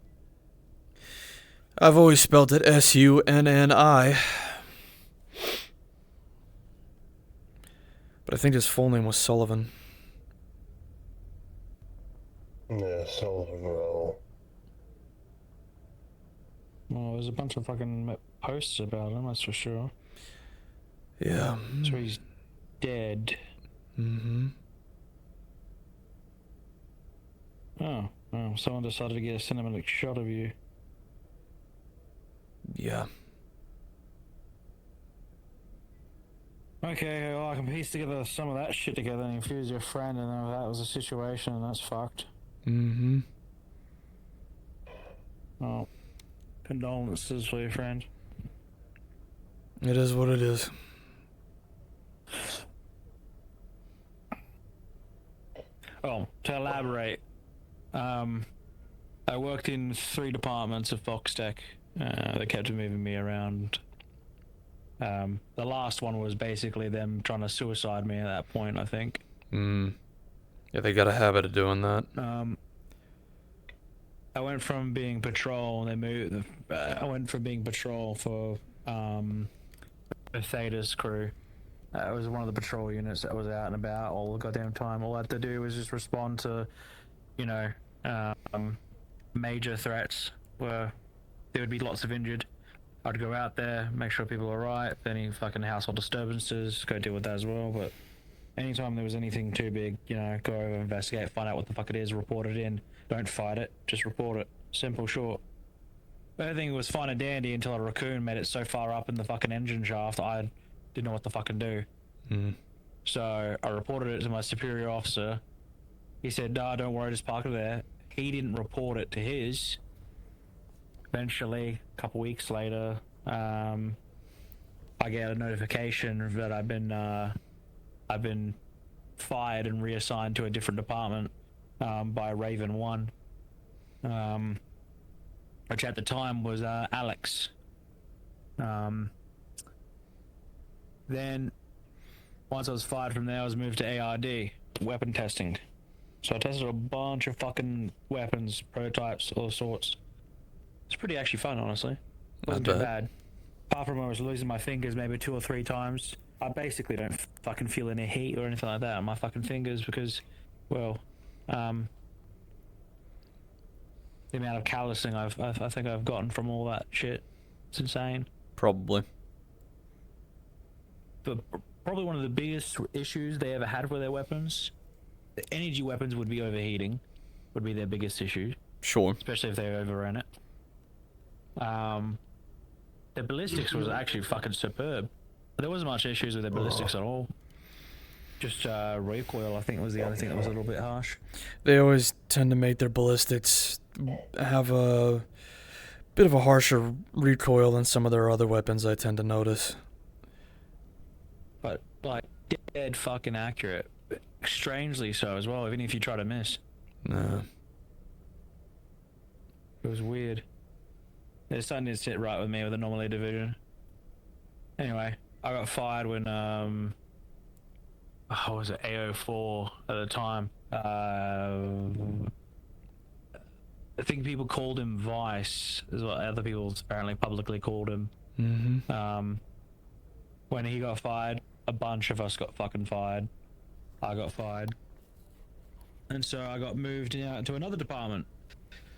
A: I've always spelt it Sunni. But I think his full name was Sullivan.
E: Yeah, Sullivan Rowe.
B: Well, there's a bunch of fucking posts about him, that's for sure.
A: Yeah.
B: So he's dead.
A: Mm-hmm.
B: Oh, someone decided to get a cinematic shot of you.
A: Yeah.
B: Okay, well, I can piece together some of that shit together and infuse your friend, and then that was a situation, and that's fucked.
A: Mm-hmm.
B: Oh, condolences for your friend.
A: It is what it is.
B: Oh, to elaborate, I worked in 3 departments of Foxtech. They kept moving me around. The last one was basically them trying to suicide me at that point, I think.
A: Yeah, they got a habit of doing that.
B: I went from being patrol, and they moved. I went from being patrol for Theta's crew. It was one of the patrol units that was out and about all the goddamn time. All I had to do was just respond to, you know, major threats where there would be lots of injured. I'd go out there, make sure people are alright. Any fucking household disturbances, go deal with that as well. But anytime there was anything too big, you know, go over, investigate, find out what the fuck it is, report it in. Don't fight it, just report it. Simple, short. Everything was fine and dandy until a raccoon made it so far up in the fucking engine shaft I didn't know what to fucking do. So I reported it to my superior officer. He said, "No, don't worry, just park it there." He didn't report it to his. Eventually, a couple weeks later, I get a notification that I've been fired and reassigned to a different department by Raven 1, which at the time was Alex. Then, once I was fired from there, I was moved to ARD, weapon testing. So I tested a bunch of fucking weapons, prototypes, all sorts. It's pretty actually fun, honestly. Wasn't too bad. Apart from I was losing my fingers maybe 2 or 3 times. I basically don't fucking feel any heat or anything like that on my fucking fingers because, well, the amount of callousing I think I've gotten from all that shit. It's insane.
A: Probably.
B: But probably one of the biggest issues they ever had with their weapons, the energy weapons would be overheating, would be their biggest issue.
A: Sure.
B: Especially if they overran it. The ballistics was actually fucking superb. There wasn't much issues with the ballistics at all. Just recoil, I think, was the only thing that was a little bit harsh.
A: They always tend to make their ballistics have a bit of a harsher recoil than some of their other weapons, I tend to notice.
B: But, like, dead fucking accurate. Strangely so as well, even if you try to miss.
A: Nah.
B: It was weird. It's starting to sit right with me with the normal A division. Anyway, I got fired when, what was it, AO4 at the time. I think people called him Vice, is what other people apparently publicly called him.
A: Mm-hmm.
B: When he got fired, a bunch of us got fucking fired. I got fired. And so I got moved out to another department.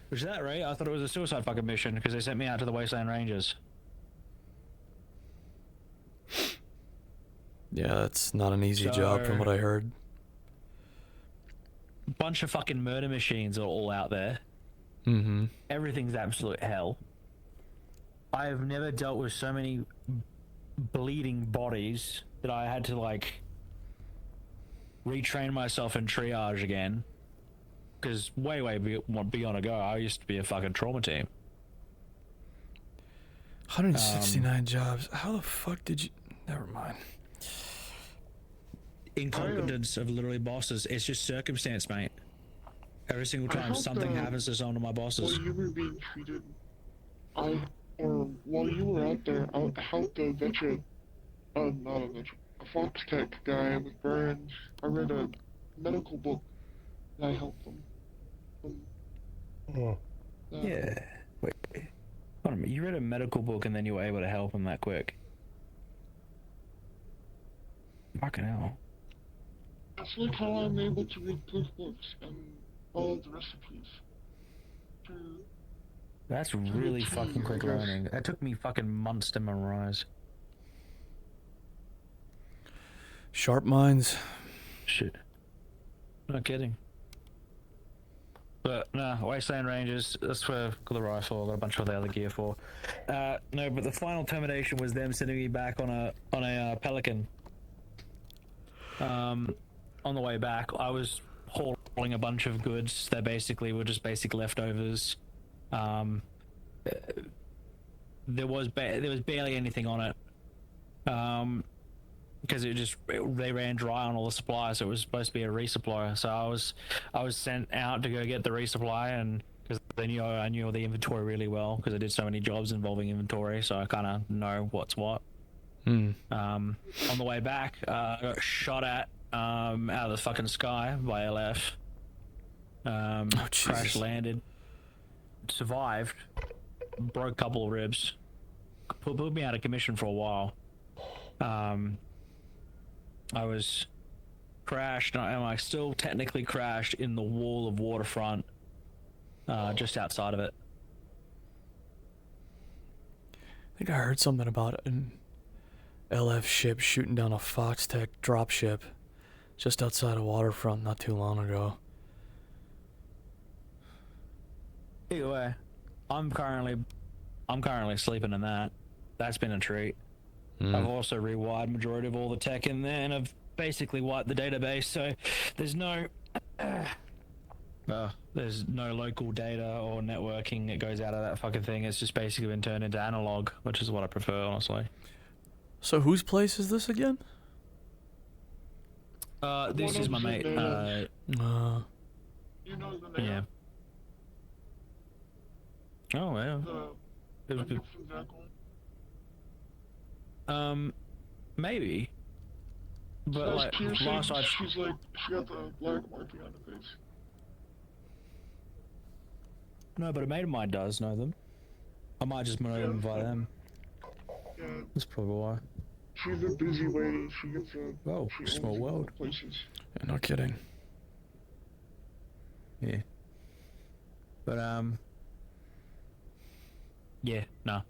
B: Which is that, right? I thought it was a suicide fucking mission because they sent me out to the Wasteland Rangers.
A: Yeah, that's not an easy job from what I heard.
B: Bunch of fucking murder machines are all out there.
A: Mm-hmm.
B: Everything's absolute hell. I have never dealt with so many bleeding bodies that I had to, like, retrain myself in triage again. Because way beyond ago, I used to be a fucking trauma team.
A: 169 jobs. How the fuck did you... Never mind.
B: Incompetence of literally bosses. It's just circumstance, mate. Every single time something happens to some of my bosses.
D: While you were being treated, while you were out there, I helped a veteran, not a veteran, a Fox Tech guy with burns. I read a medical book and I helped him.
B: Yeah. Wait. Hold on a minute. You read a medical book and then you were able to help him that quick. Fucking hell.
D: That's like how I'm able to read cookbooks and follow the recipes. To,
B: That's
D: the
B: really
D: tea,
B: fucking
D: I
B: quick
D: guess.
B: learning. That took me fucking months to memorize.
A: Sharp minds.
B: Shit. Not kidding. But no, Wasteland Rangers, that's where I got the rifle, got a bunch of the other gear for. No, but the final termination was them sending me back on a Pelican. On the way back, I was hauling a bunch of goods that basically were just basic leftovers. There was barely anything on it. Because they ran dry on all the supplies, so it was supposed to be a resupply. So I was sent out to go get the resupply, and because I knew all the inventory really well because I did so many jobs involving inventory, so I kind of know what's what. On the way back, I got shot at out of the fucking sky by LF. Crash landed, survived, broke a couple of ribs, put me out of commission for a while. I was crashed, and I still technically crashed in the wall of waterfront, just outside of it.
A: I think I heard something about an LF ship shooting down a Foxtech dropship just outside of waterfront not too long ago.
B: Either way, I'm currently sleeping in that. That's been a treat. I've also rewired majority of all the tech in there, and I've basically wiped the database, so there's no local data or networking that goes out of that fucking thing. It's just basically been turned into analog, which is what I prefer, honestly.
A: So whose place is this again?
B: This is my mate.
D: You know the name?
B: Yeah. Oh yeah.
D: The
B: It was good.
D: from Jackal?
B: Maybe. But
D: That's
B: like
D: piercing.
B: last I
D: She's like, she got the black marking on her face.
B: no, but a mate of mine does know them. I might just invite them.
D: Yeah,
B: That's probably why.
D: she's a busy lady. She gets a.
B: Oh,
D: she
B: small
D: owns a lot
B: world.
D: of places.
A: Yeah, no kidding.
B: Yeah. But yeah, no,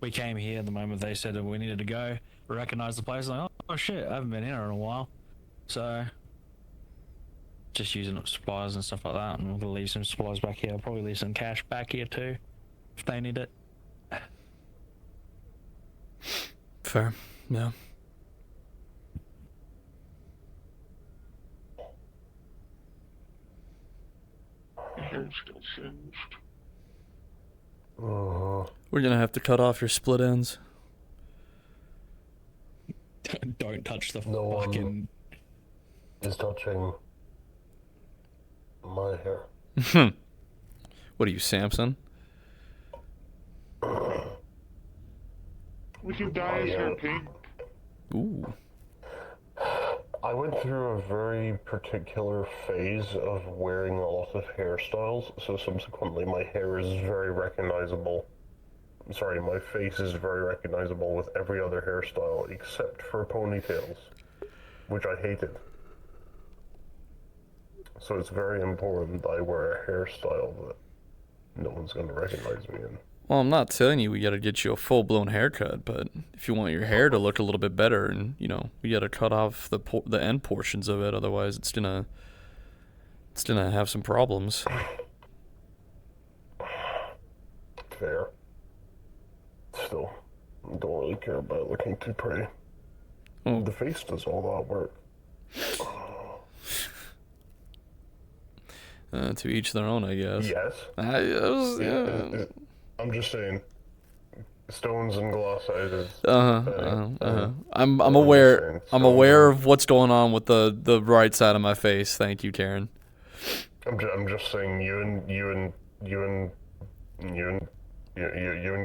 B: we came here the moment they said that we needed to go. We recognized the place, like, oh shit, I haven't been here in a while. So just using up supplies and stuff like that, and we're gonna leave some supplies back here. I'll probably leave some cash back here too, if they need it.
A: Fair. Yeah.
D: My hair's still singed.
A: We're gonna have to cut off your split ends.
B: Don't touch the
E: No
B: fucking.
E: Is touching my hair.
A: What are you, Samson?
D: We can dye his hair pink.
A: Ooh.
E: I went through a very particular phase of wearing a lot of hairstyles, so subsequently my hair is very recognizable. Sorry, my face is very recognizable with every other hairstyle except for ponytails, which I hated. So it's very important that I wear a hairstyle that no one's going to recognize me in.
A: Well, I'm not telling you we gotta get you a full-blown haircut, but if you want your hair to look a little bit better, and we gotta cut off the end portions of it, otherwise it's gonna have some problems.
E: Fair. Still, don't really care about looking too pretty.
A: Oh.
E: The face does all that work.
A: To each their own, I guess.
E: Yes.
A: Yeah.
E: I'm just saying, stones and glass houses.
A: I'm aware. I'm aware of what's going on with the right side of my face. Thank you, Cairn.
E: I'm just saying, you and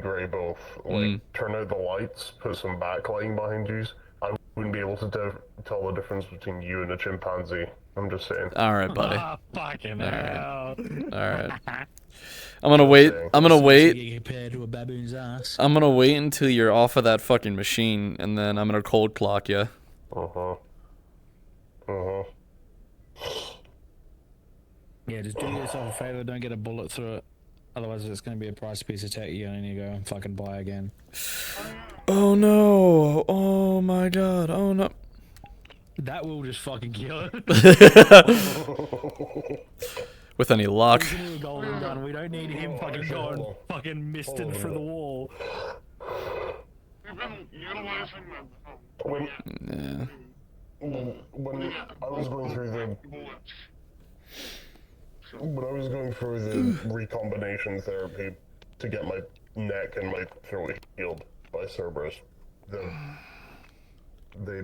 E: Gray both, like, turn out the lights, put some backlighting behind you. wouldn't be able to tell the difference between you and a chimpanzee. I'm just saying.
A: All right, buddy.
B: Ah, fucking hell.
A: All right. I'm gonna wait. I'm gonna wait.
B: Compared to a baboon's ass.
A: I'm gonna wait until you're off of that fucking machine, and then I'm gonna cold clock you.
B: Yeah, just do yourself a favor, don't get a bullet through it. Otherwise it's gonna be a price piece of tech you're gonna need to go and fucking buy again.
A: Oh no! Oh my god! Oh no!
B: That will just fucking kill it.
A: With any luck.
B: He's a golden gun. We don't need him fucking going fucking misted through the wall.
D: We've been utilizing them.
A: Yeah.
E: When I was going through the recombination therapy to get my neck and my throat healed by Cerberus, they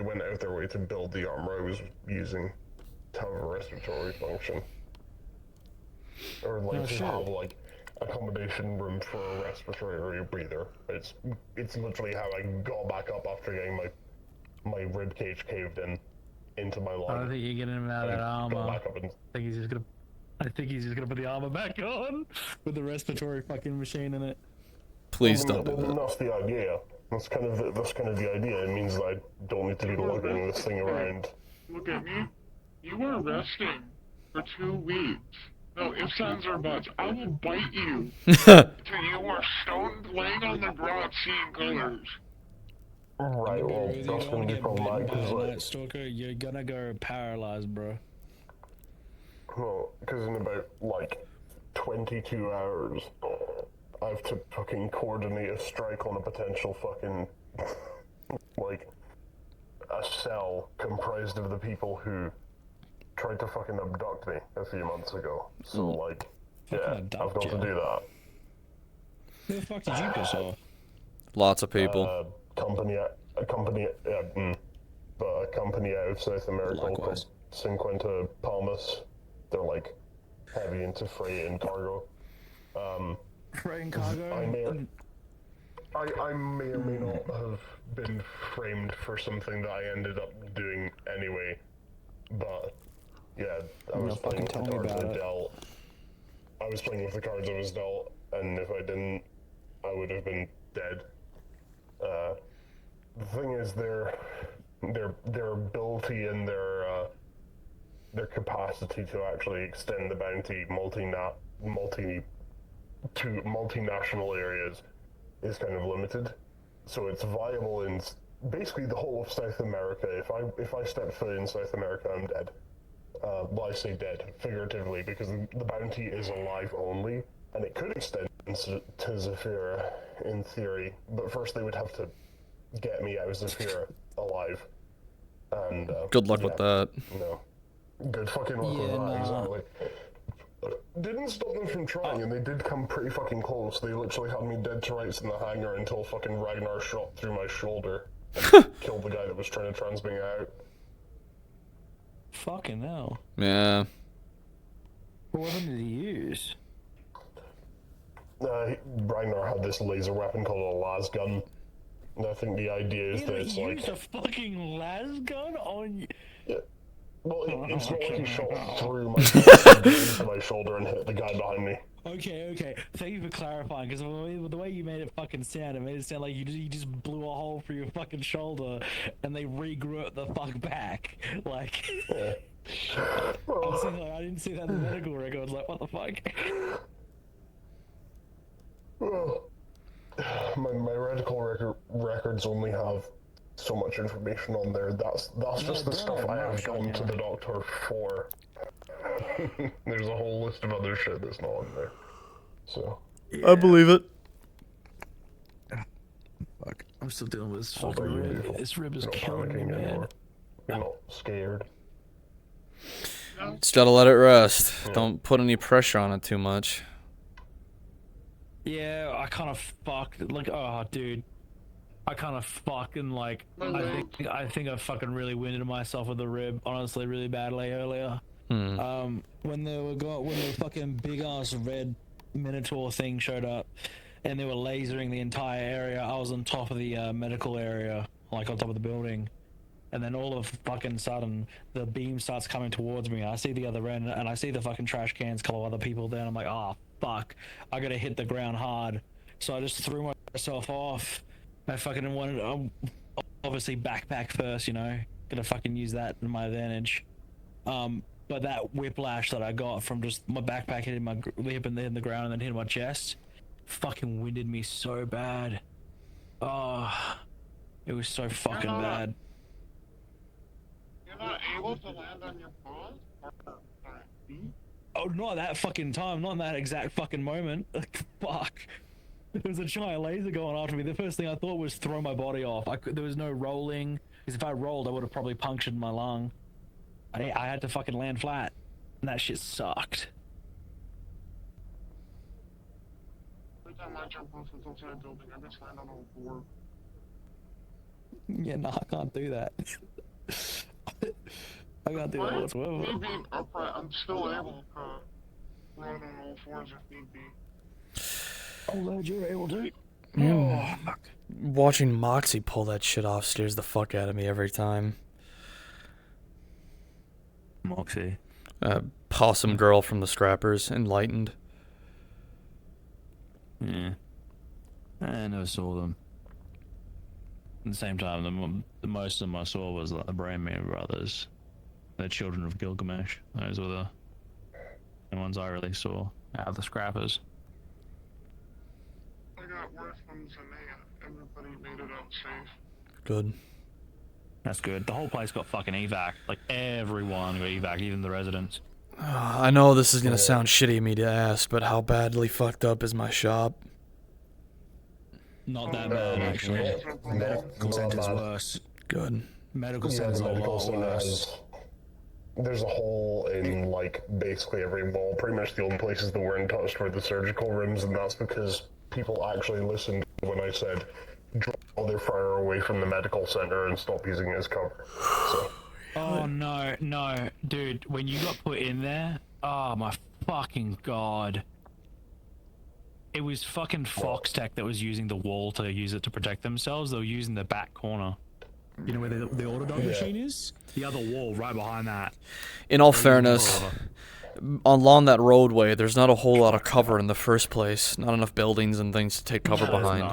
E: went out their way to build the armor I was using to have a respiratory function, or to have like accommodation room for a respiratory breather. It's literally how I got back up after getting my rib cage caved into my lung.
B: I don't think you're getting him out of that armor.
E: Back up and...
B: I think he's just gonna put the armor back on with the respiratory fucking machine in it.
A: Please don't do that.
E: That's the idea. That's kind of the idea. It means that I don't need to be lugging this thing around.
D: Look at me. You were resting for 2 weeks. No ifs, ands, or buts. I will bite you till you are stoned, laying on the ground, seeing colors.
E: Right, well, that's going to be problematic because,
B: Stalker, you're gonna go paralyzed, bro.
E: Well, because in about, 22 hours, I have to fucking coordinate a strike on a potential fucking, a cell comprised of the people who tried to fucking abduct me a few months ago. So, I've got to do that.
B: Who the fuck did you piss off?
A: Lots of people.
E: A company out of South America called Cinquenta Palmas. They're heavy into freight and cargo.
B: Freight and cargo?
E: I may or may not have been framed for something that I ended up doing anyway, but yeah, I was playing with the cards I dealt. I was playing with the cards I was dealt, and if I didn't, I would have been dead. The thing is, their ability and their capacity to actually extend the bounty to multinational areas is kind of limited. So it's viable in basically the whole of South America. If I step foot in South America, I'm dead. Well, I say dead figuratively because the bounty is alive only, and it could extend to Zafira in theory. But first, they would have to get me out of Zafira alive. And
A: good luck with that.
E: No, good fucking luck with that. Exactly. Didn't stop them from trying, and they did come pretty fucking close. They literally had me dead to rights in the hangar until fucking Ragnar shot through my shoulder and killed the guy that was trying to trans me out.
B: Fucking hell.
A: Yeah.
B: What weapon did he use?
E: Ragnar had this laser weapon called a las gun. And I think the idea is that it's
B: He used a fucking las gun on you?
E: Yeah. Well, it's not like he shot through my shoulder into my shoulder and hit the guy behind me.
B: Okay. Thank you for clarifying, because the way you made it fucking sound, it made it sound like you just blew a hole through your fucking shoulder, and they regrew it the fuck back.
E: Yeah.
B: I didn't see that in the medical records. Like, what the fuck?
E: Well, my medical records only have so much information on there. That's just the stuff I have gone to the doctor for. There's a whole list of other shit that's not on there. So.
A: I believe it.
B: Fuck. I'm still dealing with this fucking rib. This rib is killing me, man.
E: You're not scared.
A: Just gotta let it rest. Yeah. Don't put any pressure on it too much.
B: Yeah, I kind of fucked. Oh, dude. I kind of fucking I think I fucking really winded myself with the rib, honestly, really badly earlier. When the fucking big ass red Minotaur thing showed up, and they were lasering the entire area. I was on top of the medical area, like on top of the building. And then all of a fucking sudden, the beam starts coming towards me. I see the other end, and I see the fucking trash cans color other people there. And I'm like, oh, fuck. I gotta hit the ground hard. So I just threw myself off. I fucking wanted, obviously, backpack first, you know? Gonna fucking use that to my advantage. But that whiplash that I got from just my backpack hitting my hip in the ground and then hitting my chest fucking winded me so bad. Oh, it was so fucking bad.
D: You're not able to land on your paws? Or feet?
B: Oh, not that fucking time, not in that exact fucking moment. Like, fuck. There was a giant laser going after me. The first thing I thought was throw my body off. There was no rolling, because if I rolled, I would have probably punctured my lung. I had to fucking land flat, and that shit sucked.
D: Every time I jump off this outside building, I just land on a board.
B: Yeah, no, I can't do that. I can't do that whatsoever.
D: Me being upright, I'm still able to run on all fours if need be.
B: Oh, glad you're able to.
A: Oh, fuck. Watching Moxie pull that shit off scares the fuck out of me every time.
B: Moxie.
A: Possum girl from the Scrappers, Enlightened.
B: Yeah. I never saw them. At the same time, the most of them I saw was like the Brandman brothers. The Children of Gilgamesh. Those were the ones I really saw out of the Scrappers.
D: I got worse ones than they everybody made it out safe.
A: Good.
B: That's good. The whole place got fucking evac. Like, everyone got evac, even the residents.
A: I know this is gonna sound shitty of me to ask, but how badly fucked up is my shop?
B: Not that bad, actually. Medical center's worse.
A: Good.
B: Medical
E: Yeah,
B: center's
E: the
B: a
E: medical
B: lot
E: center
B: worse.
E: there's a hole in, like, basically every wall. Pretty much the only places that weren't touched were the surgical rooms, and that's because people actually listened when I said draw their fire away from the medical center and stop using it as cover. So.
B: Oh, no, dude, when you got put in there, oh my fucking god. It was fucking Foxtech that was using the wall to use it to protect themselves. They were using the back corner. You know where the auto dog machine is? The other wall right behind that.
A: In all fairness, along that roadway, there's not a whole lot of cover in the first place. Not enough buildings and things to take cover behind.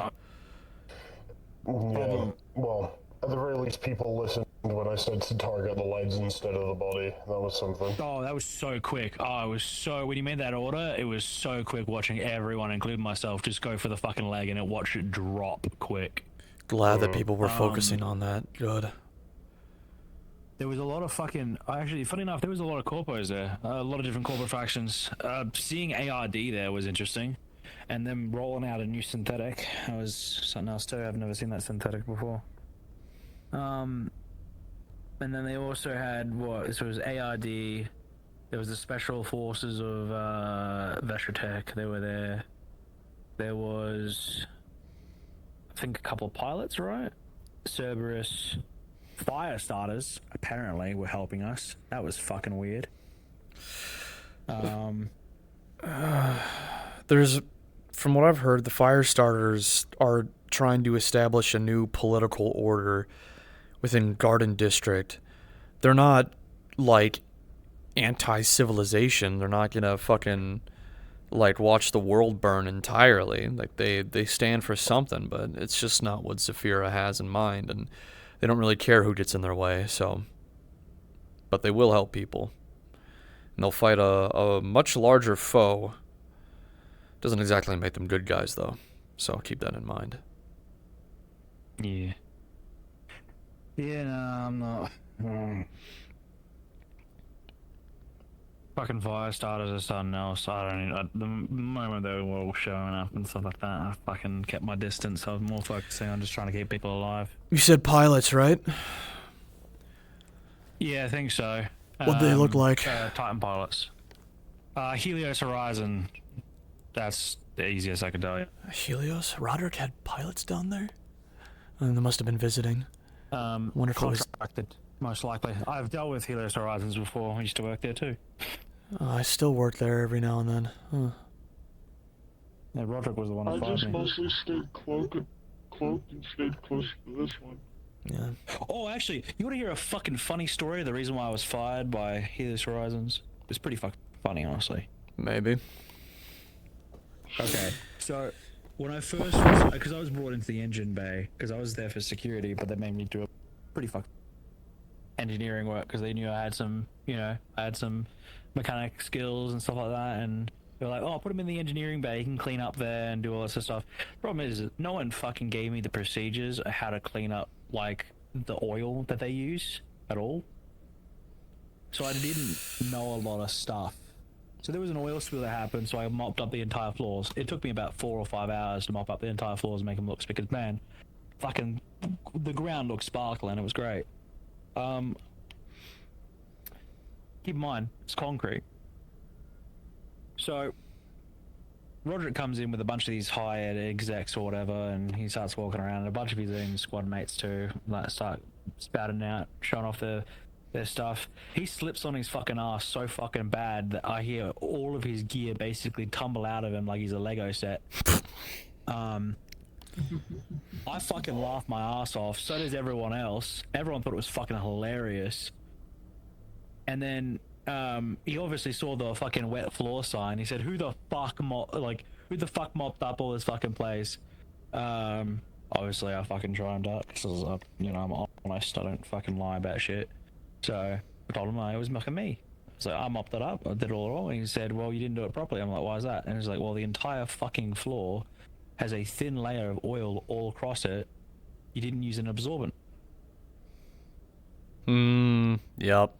E: Yeah, well, at the very least, people listened when I said to target the legs instead of the body. That was something.
B: Oh, that was so quick. Oh, it was so... When you made that order, it was so quick watching everyone, including myself, just go for the fucking leg and watch it drop quick.
A: Glad that people were focusing on that. Good.
B: There was a lot of fucking... Actually, funny enough, there was a lot of corpos there. A lot of different corpo factions. Seeing ARD there was interesting. And them rolling out a new synthetic. That was something else too. I've never seen that synthetic before. And then they also had what? So it was ARD. There was the special forces of Vestratech. They were there. There was, I think, a couple of pilots, right? Cerberus. Fire starters apparently were helping us. That was fucking weird.
A: There's, from what I've heard, the fire starters are trying to establish a new political order within Garden District. They're not, like, anti-civilization. They're not gonna fucking, like, watch the world burn entirely. Like, they stand for something, but it's just not what Zafira has in mind, and they don't really care who gets in their way, so... But they will help people. And they'll fight a much larger foe. Doesn't exactly make them good guys, though, so keep that in mind.
B: Yeah. Yeah, no, I'm not. Fucking fire starters or something else. I don't know. At the moment they were all showing up and stuff like that, I fucking kept my distance. I was more focusing on just trying to keep people alive.
A: You said pilots, right?
B: Yeah, I think so.
A: What'd they look like?
B: Titan pilots. Helios Horizon. That's the easiest I could tell you.
A: Helios? Roderick had pilots down there? They must have been visiting. Wonder if it was...
B: Contracted, most likely. I've dealt with Helios Horizons before. I used to work there too.
A: I still work there every now and then. Huh.
B: Yeah, Roderick was the one
D: I
B: that
D: just
B: fired me.
D: mostly stayed cloaked and stayed close to this one.
A: Yeah.
B: Oh, actually, you want to hear a fucking funny story? The reason why I was fired by Helios Horizons? It's pretty fucking funny, honestly.
A: Maybe.
B: Okay, so when I first was, because I was brought into the engine bay, because I was there for security, but they made me do a pretty fucking engineering work because they knew I had some, I had some mechanic skills and stuff like that, and they were like, "Oh, put him in the engineering bay. He can clean up there and do all this stuff." Problem is, no one fucking gave me the procedures of how to clean up like the oil that they use at all. So I didn't know a lot of stuff. So there was an oil spill that happened, so I mopped up the entire floors. It took me about 4 or 5 hours to mop up the entire floors and make them look, because man, fucking the ground looked sparkling. It was great. Keep in mind, it's concrete. So Roderick comes in with a bunch of these hired execs or whatever, and he starts walking around, and a bunch of his own squad mates too, like, start spouting out, showing off their stuff. He slips on his fucking ass so fucking bad that I hear all of his gear basically tumble out of him like he's a Lego set. I fucking laughed my ass off. So does everyone else. Everyone thought it was fucking hilarious. And then he obviously saw the fucking wet floor sign. He said, "Who the fuck mopped up all this fucking place?" Obviously I fucking chimed up because I'm honest. I don't fucking lie about shit. So I told him it was fucking me. So I mopped it up. I did it all wrong. And he said, "Well, you didn't do it properly." I'm like, "Why is that?" And he's like, "Well, the entire fucking floor has a thin layer of oil all across it. You didn't use an absorbent."
A: Yep.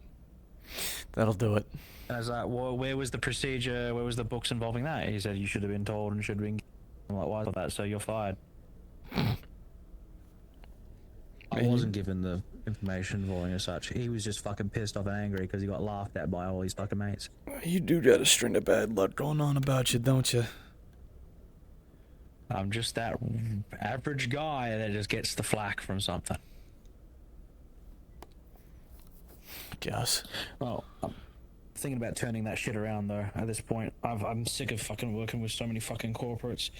A: That'll do it.
B: And I was like, "Well, where was the procedure? Where was the books involving that?" He said, "You should have been told and should have been." I'm like, "Why is that? So you're fired." I wasn't given the information involving as such. He was just fucking pissed off and angry because he got laughed at by all his fucking mates.
A: You do got a string of bad luck going on about you, don't you?
B: I'm just that average guy that just gets the flack from something.
A: Guess.
B: Well, I'm thinking about turning that shit around though. At this point, I'm sick of fucking working with so many fucking corporates.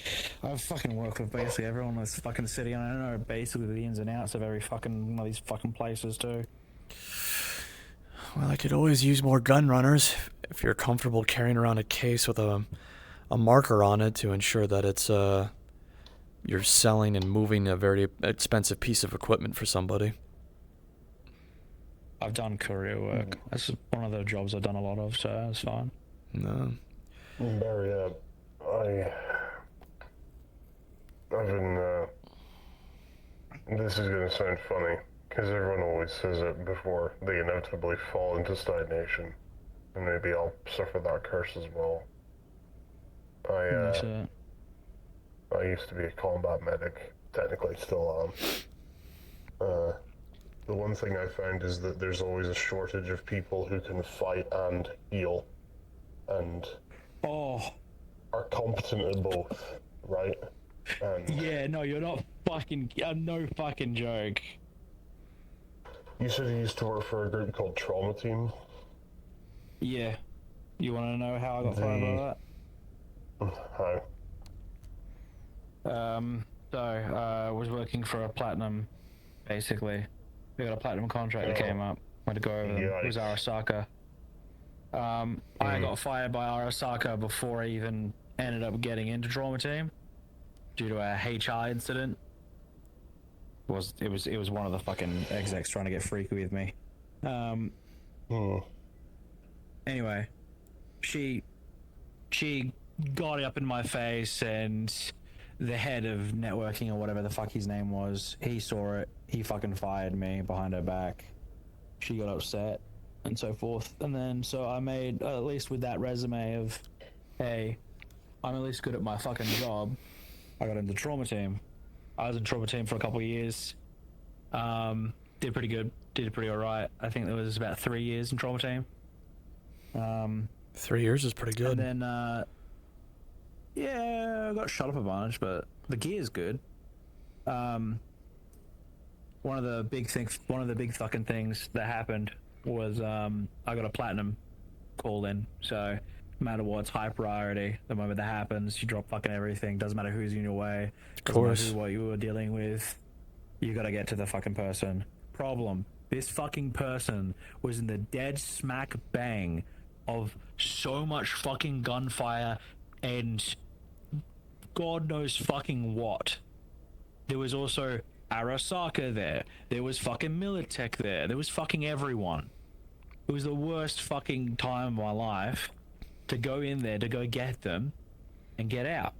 B: I've fucking worked with basically everyone in this fucking city, and I know basically the ins and outs of every fucking one of these fucking places too.
A: Well, I could always use more gun runners if you're comfortable carrying around a case with a marker on it to ensure that it's you're selling and moving a very expensive piece of equipment for somebody.
B: I've done courier work. That's one of the jobs I've done a lot of, so that's fine.
A: No.
E: Barry, I've been, this is gonna sound funny, because everyone always says it before they inevitably fall into stagnation, and maybe I'll suffer that curse as well. I used to be a combat medic, technically still am. The one thing I found is that there's always a shortage of people who can fight and heal, and are competent at both, right? And
B: yeah, no, you're not fucking, no fucking joke.
E: you said you used to work for a group called Trauma Team?
B: Yeah. You want to know how I got fired by
E: How?
B: that? So, I was working for a platinum, basically. We got a platinum contract that came up. Went to go over them. It was Arasaka. I got fired by Arasaka before I even ended up getting into Trauma Team due to a HR incident. It was one of the fucking execs trying to get freaky with me. Anyway, she got up in my face, and the head of networking or whatever the fuck his name was, he saw it. He fucking fired me behind her back. She got upset and so forth. And then so I made, at least with that resume of, hey, I'm at least good at my fucking job, I got into Trauma Team. I was in Trauma Team for a couple of years. Did pretty good. Did pretty alright. I think there was about 3 years in Trauma Team.
A: 3 years is pretty good.
B: And then, yeah, I got shot up a bunch, but the gear's good. One of the big fucking things that happened was I got a platinum call in. So no matter what, it's high priority. The moment that happens, you drop fucking everything. Doesn't matter who's in your way.
A: Of course.
B: Doesn't matter what you were dealing with. You gotta get to the fucking person. Problem. This fucking person was in the dead smack bang of so much fucking gunfire and God knows fucking what. There was also Arasaka there. There was fucking Militech there. There was fucking everyone. It was the worst fucking time of my life to go in there to go get them and get out.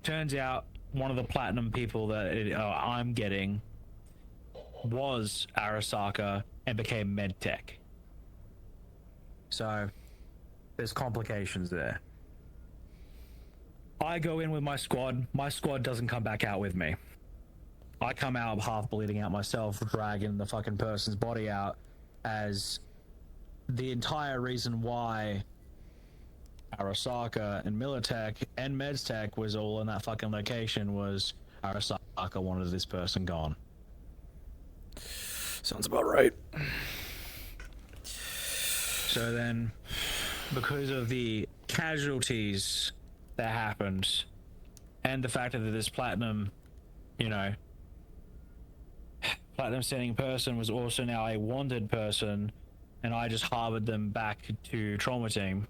B: Turns out one of the platinum people that I'm getting was Arasaka and became Medtech. So there's complications there. I go in with my squad doesn't come back out with me. I come out half bleeding out myself, dragging the fucking person's body out, as the entire reason why Arasaka and Militech and Medtech was all in that fucking location was Arasaka wanted this person gone.
A: Sounds about right.
B: So then, because of the casualties that happened, and the fact that this platinum, platinum standing person was also now a wanted person, and I just harbored them back to trauma team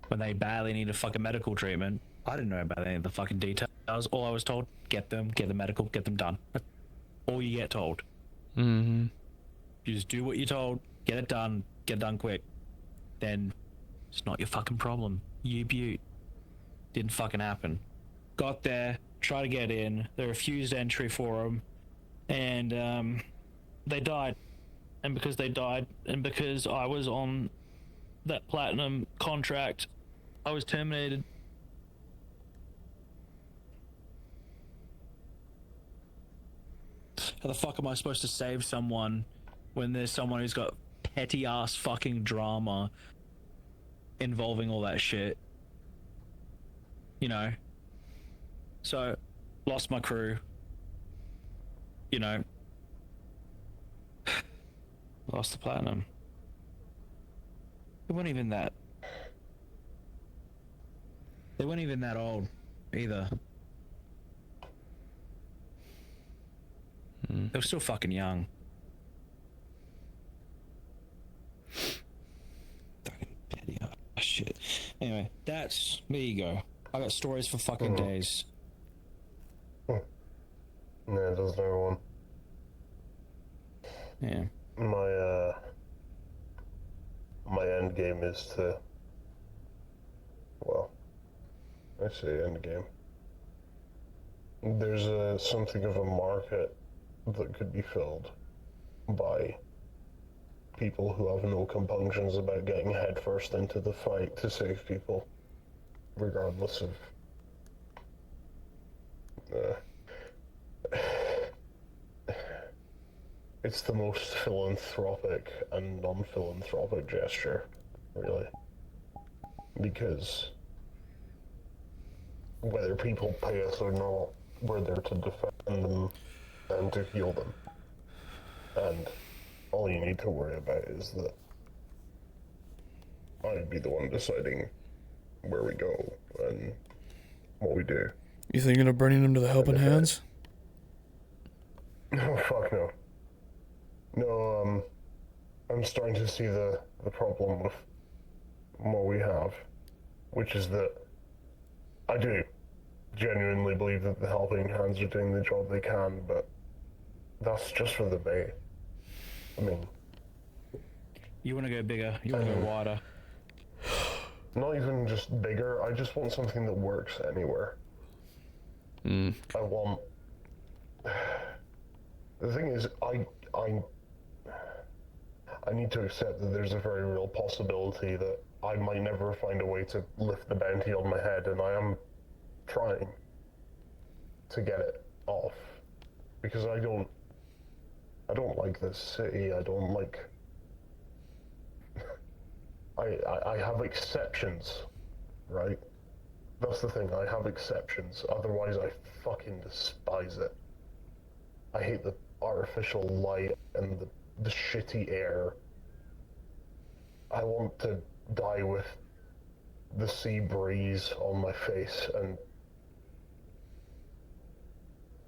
B: when they badly needed fucking medical treatment. I didn't know about any of the fucking details. All I was told, get the medical, get them done. All you get told.
A: Mm-hmm.
B: You just do what you're told, get it done quick. Then it's not your fucking problem. You beaut. Didn't fucking happen. Got there, tried to get in, they refused entry for them, and they died. And because they died, and because I was on that platinum contract, I was terminated. How the fuck am I supposed to save someone when there's someone who's got petty ass fucking drama involving all that shit? So, lost my crew. Lost the platinum. They weren't even that old either. They were still fucking young. Fucking petty ass shit. Anyway, there you go. I got stories for fucking days.
E: Yeah, doesn't everyone?
B: Yeah.
E: My end game is to, well, I say end game. There's something of a market that could be filled by people who have no compunctions about getting headfirst into the fight to save people, regardless of it's the most philanthropic and non-philanthropic gesture, really, because whether people pay us or not, we're there to defend them and to heal them, and all you need to worry about is that I'd be the one deciding where we go and what we do.
A: You thinking of bringing him to the Helping Hands?
E: Oh, fuck no. No, I'm starting to see the problem with what we have, which is that I do genuinely believe that the Helping Hands are doing the job they can, but that's just for the Bay. I mean...
B: You want to go bigger, you want to go wider.
E: Not even just bigger, I just want something that works anywhere. I want... The thing is, I need to accept that there's a very real possibility that I might never find a way to lift the bounty on my head, and I am trying to get it off. Because I don't like this city, I don't like... I have exceptions, right? That's the thing, I have exceptions, otherwise I fucking despise it. I hate the artificial light and the shitty air. I want to die with the sea breeze on my face and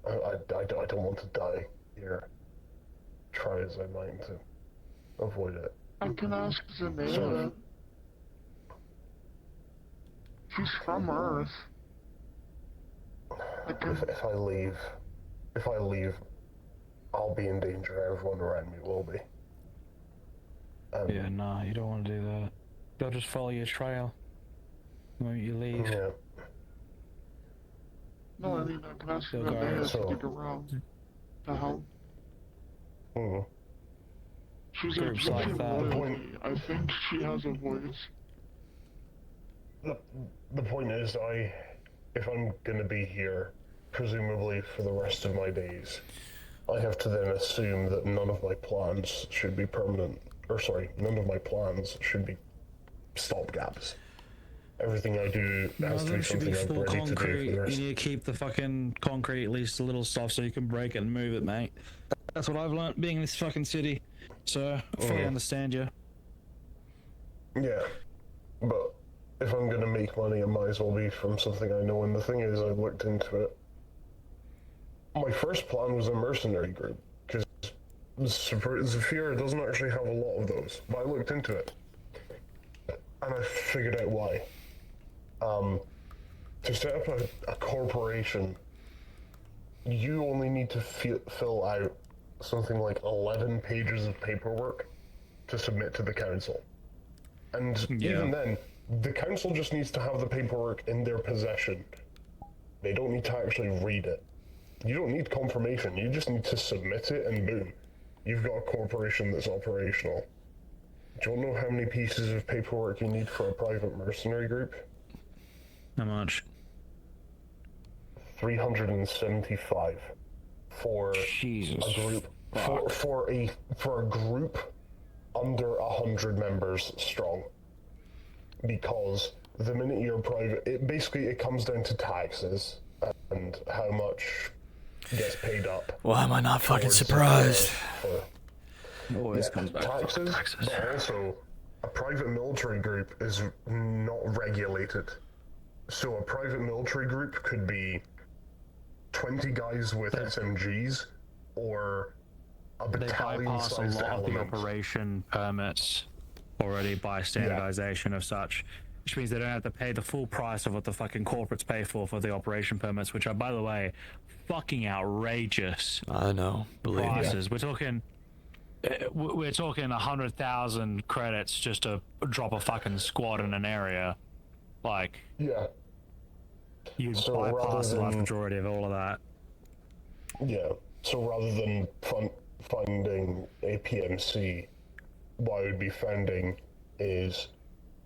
E: I don't want to die here. Try as I might to avoid it.
D: I can ask Zaneta. She's from Earth. I can...
E: If I leave, I'll be in danger. Everyone around me will be.
B: Yeah, nah, you don't want to do that. They'll just follow your trail the moment you leave.
E: Yeah.
D: No, I mean, I can ask
B: They'll go
D: Zaneta to
E: so-
D: stick around to help.
E: Hmm.
D: She's
B: Groups like
D: Egyptian
B: that.
D: royalty. I think she has a voice.
E: The point is, if I'm gonna be here, presumably for the rest of my days, I have to then assume that none of my plans should be permanent. Or sorry, none of my plans should be stopgaps. Everything I do has to be
B: It should be
E: something I'm
B: full
E: ready to do for
B: concrete.
E: the
B: You
E: rest.
B: need to keep the fucking concrete at least a little soft so you can break it and move it, mate. That's what I've learnt being in this fucking city. So, I fully understand you.
E: Yeah, but if I'm gonna make money, it might as well be from something I know. And the thing is, I looked into it. My first plan was a mercenary group, because Zafira doesn't actually have a lot of those. But I looked into it, and I figured out why. To set up a corporation, you only need to fill out something like 11 pages of paperwork to submit to the council. And even then, the council just needs to have the paperwork in their possession. They don't need to actually read it. You don't need confirmation, you just need to submit it and boom. You've got a corporation that's operational. Do you know how many pieces of paperwork you need for a private mercenary group?
B: How much?
E: 375 for
B: Jesus.
E: a group for a group under 100 members strong. Because the minute you're private, it comes down to taxes and how much gets paid up.
A: Why am I not fucking
E: towards,
A: surprised?
B: Always comes back to
E: taxes, but also a private military group is not regulated. So a private military group could be 20 guys with SMGs or a
B: They bypass a
E: battalion-sized
B: lot of the
E: element.
B: operation permits already by standardization of such, which means they don't have to pay the full price of what the fucking corporates pay for the operation permits, which are, by the way, fucking outrageous
A: I know, believe me.
B: prices. We're talking 100,000 credits just to drop a fucking squad in an area. Like,
E: Yeah,
B: you
E: So
B: bypass the
E: rather
B: large
E: than-
B: majority of all of that.
E: yeah. So rather than finding a PMC, what I would be finding is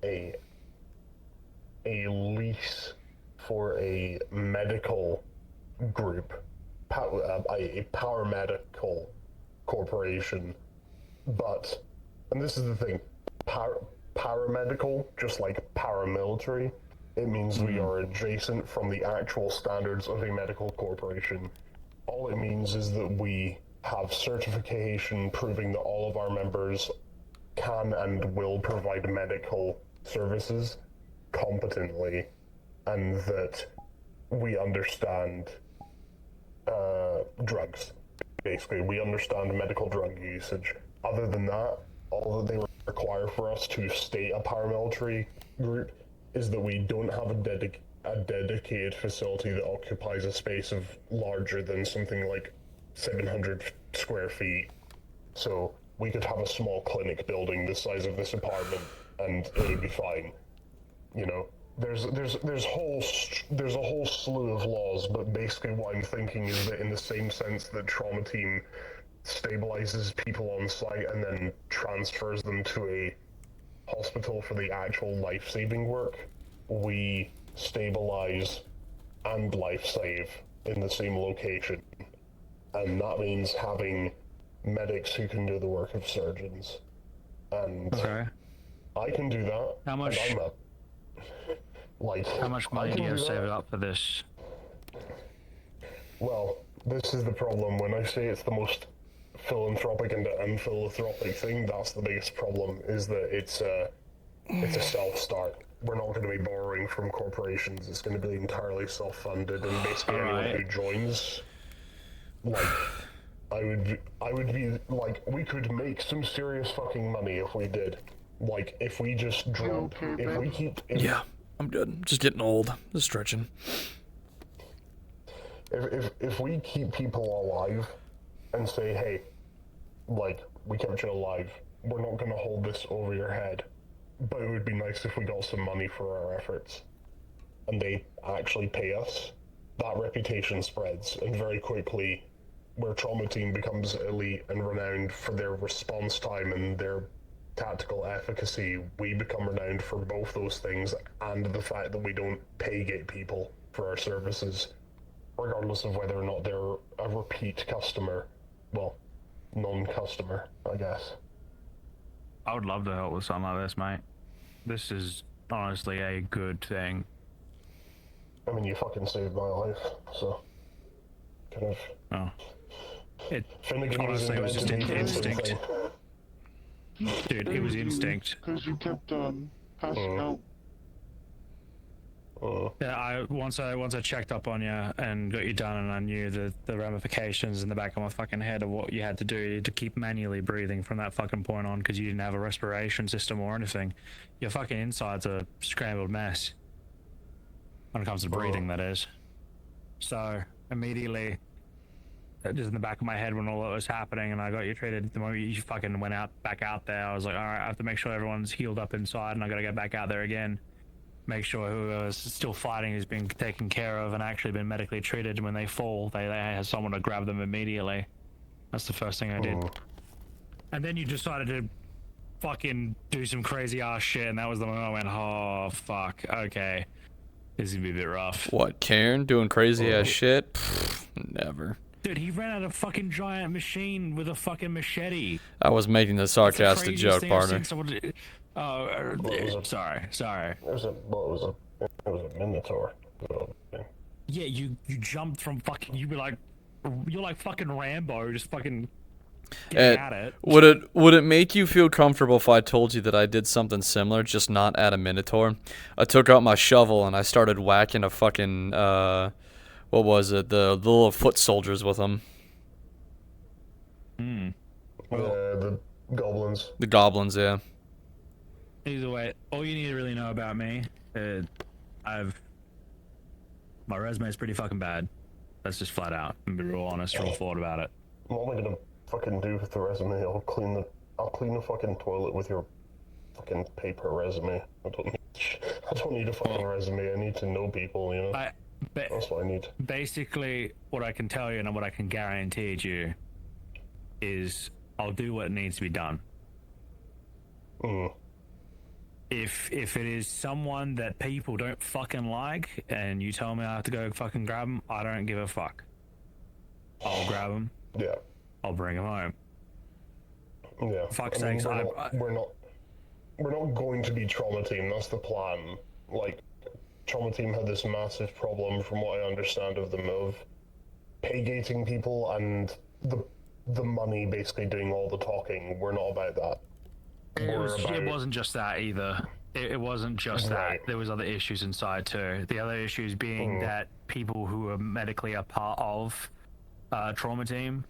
E: a lease for a medical group, a paramedical corporation. But, and this is the thing, paramedical, just like paramilitary, it means we are adjacent from the actual standards of a medical corporation. All it means is that we have certification proving that all of our members can and will provide medical services competently, and that we understand drugs. Basically, we understand medical drug usage. Other than that, all that they require for us to stay a paramilitary group is that we don't have a dedicated facility that occupies a space of larger than something like 700 square feet. So we could have a small clinic building the size of this apartment, and it would be fine. You know, there's a whole slew of laws, but basically what I'm thinking is that in the same sense that trauma team stabilizes people on site and then transfers them to a hospital for the actual life-saving work, we stabilize and life-save in the same location. And that means having medics who can do the work of surgeons. And
B: Okay.
E: I can do that.
B: How much-
E: and I'm up. Like,
B: How much money
E: I
B: do
E: can
B: you have
E: that.
B: saved up for this?
E: Well, this is the problem. When I say it's the most philanthropic and unphilanthropic thing, that's the biggest problem, is that it's a self-start. We're not going to be borrowing from corporations. It's going to be entirely self-funded, and basically anyone
B: Alright.
E: who joins like, I would be, like, we could make some serious fucking money if we did. Like, if we just drop,
D: okay,
E: if we
D: Ben?
E: keep,
A: Yeah, I'm good. Just getting old. Just stretching.
E: if we keep people alive and say, hey, like, we kept you alive, we're not gonna hold this over your head, but it would be nice if we got some money for our efforts, and they actually pay us, that reputation spreads, and very quickly, where Trauma Team becomes elite and renowned for their response time and their tactical efficacy, we become renowned for both those things, and the fact that we don't pay gate people for our services, regardless of whether or not they're a repeat customer, well, non-customer, I guess.
B: I would love to help with something like this, mate. This is honestly a good thing.
E: I mean, you fucking saved my life, so kind of.
B: Oh. It
E: Finnegan
B: honestly was just instinct.
E: thing.
B: Dude, it was instinct.
D: Because you kept passing out.
B: Yeah, once I checked up on you and got you done, and I knew the ramifications in the back of my fucking head of what you had to do to keep manually breathing from that fucking point on, because you didn't have a respiration system or anything. Your fucking inside's a scrambled mess. When it comes to breathing, that is. So immediately, just in the back of my head when all that was happening, and I got you treated, the moment you fucking went back out there, I was like, all right, I have to make sure everyone's healed up inside, and I gotta get back out there again. Make sure whoever's still fighting has been taken care of and actually been medically treated. When they fall, they have someone to grab them immediately. That's the first thing I did. And then you decided to fucking do some crazy ass shit, and that was the moment I went, oh fuck, okay, this is gonna be a bit rough.
A: What, Cairn doing crazy ass shit? Pfft, never.
B: Dude, he ran out of fucking giant machine with a fucking machete.
A: I was making a sarcastic joke, partner.
B: Sorry.
E: It was a minotaur.
B: Yeah, you jumped from fucking. You're like fucking Rambo, just fucking getting at it.
A: Would it make you feel comfortable if I told you that I did something similar, just not at a minotaur? I took out my shovel and I started whacking a fucking what was it? The little foot soldiers with them.
E: The goblins.
A: The goblins, yeah.
B: Either way, all you need to really know about me, my resume is pretty fucking bad. That's just flat out. I'm being real honest, real forward about it.
E: What am I gonna fucking do with the resume? I'll clean the fucking toilet with your fucking paper resume. I don't need a fucking resume. I need to know people, you know. That's what I need.
B: Basically, what I can tell you and what I can guarantee you is I'll do what needs to be done. If it is someone that people don't fucking like, and you tell me I have to go fucking grab them, I don't give a fuck. I'll grab them.
E: Yeah.
B: I'll bring them home.
E: Yeah.
B: Fuck's
E: I mean,
B: sakes,
E: we're not going to be Trauma Team. That's the plan. Like, Trauma Team had this massive problem, from what I understand of them, of pay gating people and the money basically doing all the talking. We're not about that.
B: It wasn't just that either. It wasn't just
E: Right.
B: that. There was other issues inside too. The other issues being that people who were medically a part of Trauma Team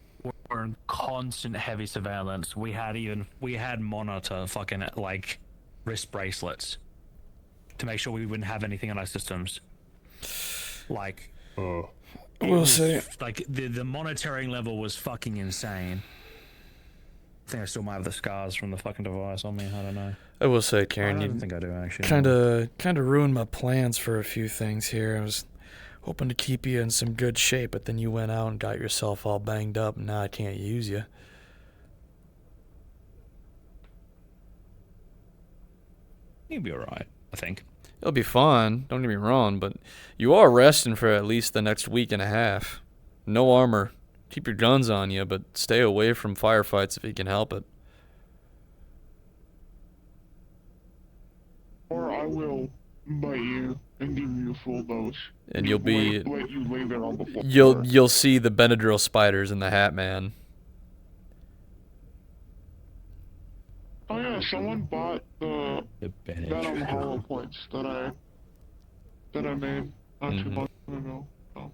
B: were in constant heavy surveillance. We had monitor fucking like wrist bracelets to make sure we wouldn't have anything on our systems. Like,
A: We'll see.
B: like the monitoring level was fucking insane. I think I still might have the scars from the fucking device on me. I don't know.
A: I will say,
B: I
A: Cairn,
B: don't
A: you
B: think I do actually.
A: kind of ruined my plans for a few things here. I was hoping to keep you in some good shape, but then you went out and got yourself all banged up, and now I can't use you.
B: You'll be alright, I think.
A: It'll be fun, don't get me wrong, but you are resting for at least the next week and a half. No armor. Keep your guns on you, but stay away from firefights if you can help it.
D: Or I will bite you and give you a full dose.
A: And you'll be
D: Let you lay there on the floor.
A: you'll see the Benadryl spiders in the Hat Man.
D: Oh yeah, someone bought the Venom hollow points that I made not too long ago. So.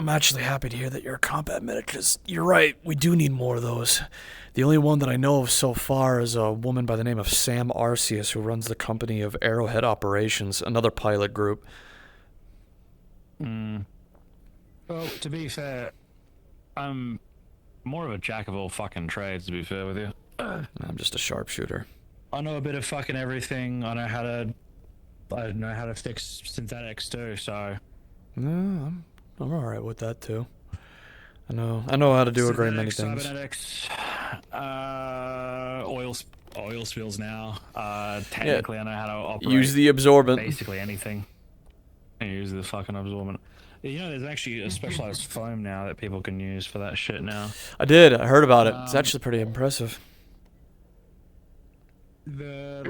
A: I'm actually happy to hear that you're a combat medic, because you're right, we do need more of those. The only one that I know of so far is a woman by the name of Sam Arceus, who runs the company of Arrowhead Operations, another pilot group.
B: Well, to be fair, I'm more of a jack of all fucking trades, to be fair with you.
A: I'm just a sharpshooter.
B: I know a bit of fucking everything. I know how to fix synthetics too, so...
A: No, I'm alright with that too. I know how to do a great many things.
B: Cybernetics, oil spills now. Technically, I know how to operate.
A: Use the absorbent.
B: Basically anything. And use the fucking absorbent. You know, there's actually a specialized foam now that people can use for that shit now.
A: I heard about it. It's actually pretty impressive.
B: There's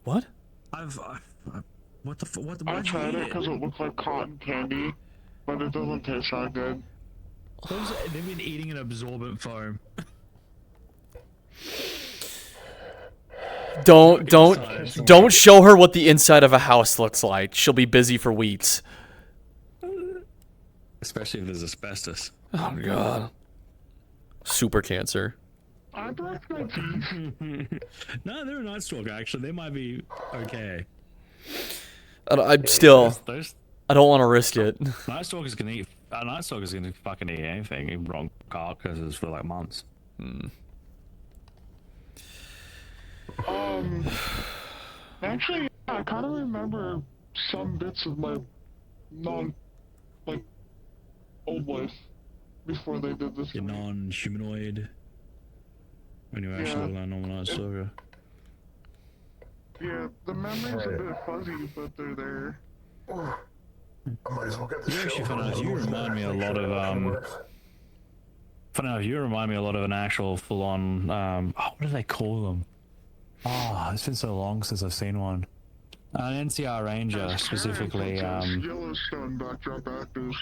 A: What?
B: What
D: I tried it because it looked like cotton candy, but it doesn't taste that good.
B: They've been eating an absorbent foam.
A: Don't show her what the inside of a house looks like. She'll be busy for weeks.
B: Especially if there's asbestos.
A: Oh god. Super cancer.
D: I brushed my teeth.
B: No, they're a Night Stalker, actually. They might be okay.
A: I don't want to risk it.
B: Night Stalker's gonna fucking eat anything. Eat raw carcasses for like months.
D: Actually, yeah, I kind of remember some bits of my old life before they did this.
B: You're non-humanoid. When you actually learn normal Night Stalker.
D: Yeah, the memory's a bit fuzzy, but they're there.
E: Might as well get this
B: Actually,
E: show
B: funny enough,
E: over
B: you
E: with.
B: remind me a
E: Make
B: lot
E: sure
B: of
E: that works.
B: Funny enough, you remind me a lot of an actual full-on what do they call them? Oh, it's been so long since I've seen one. An NCR Ranger, specifically,
D: Yellowstone backdrop actors.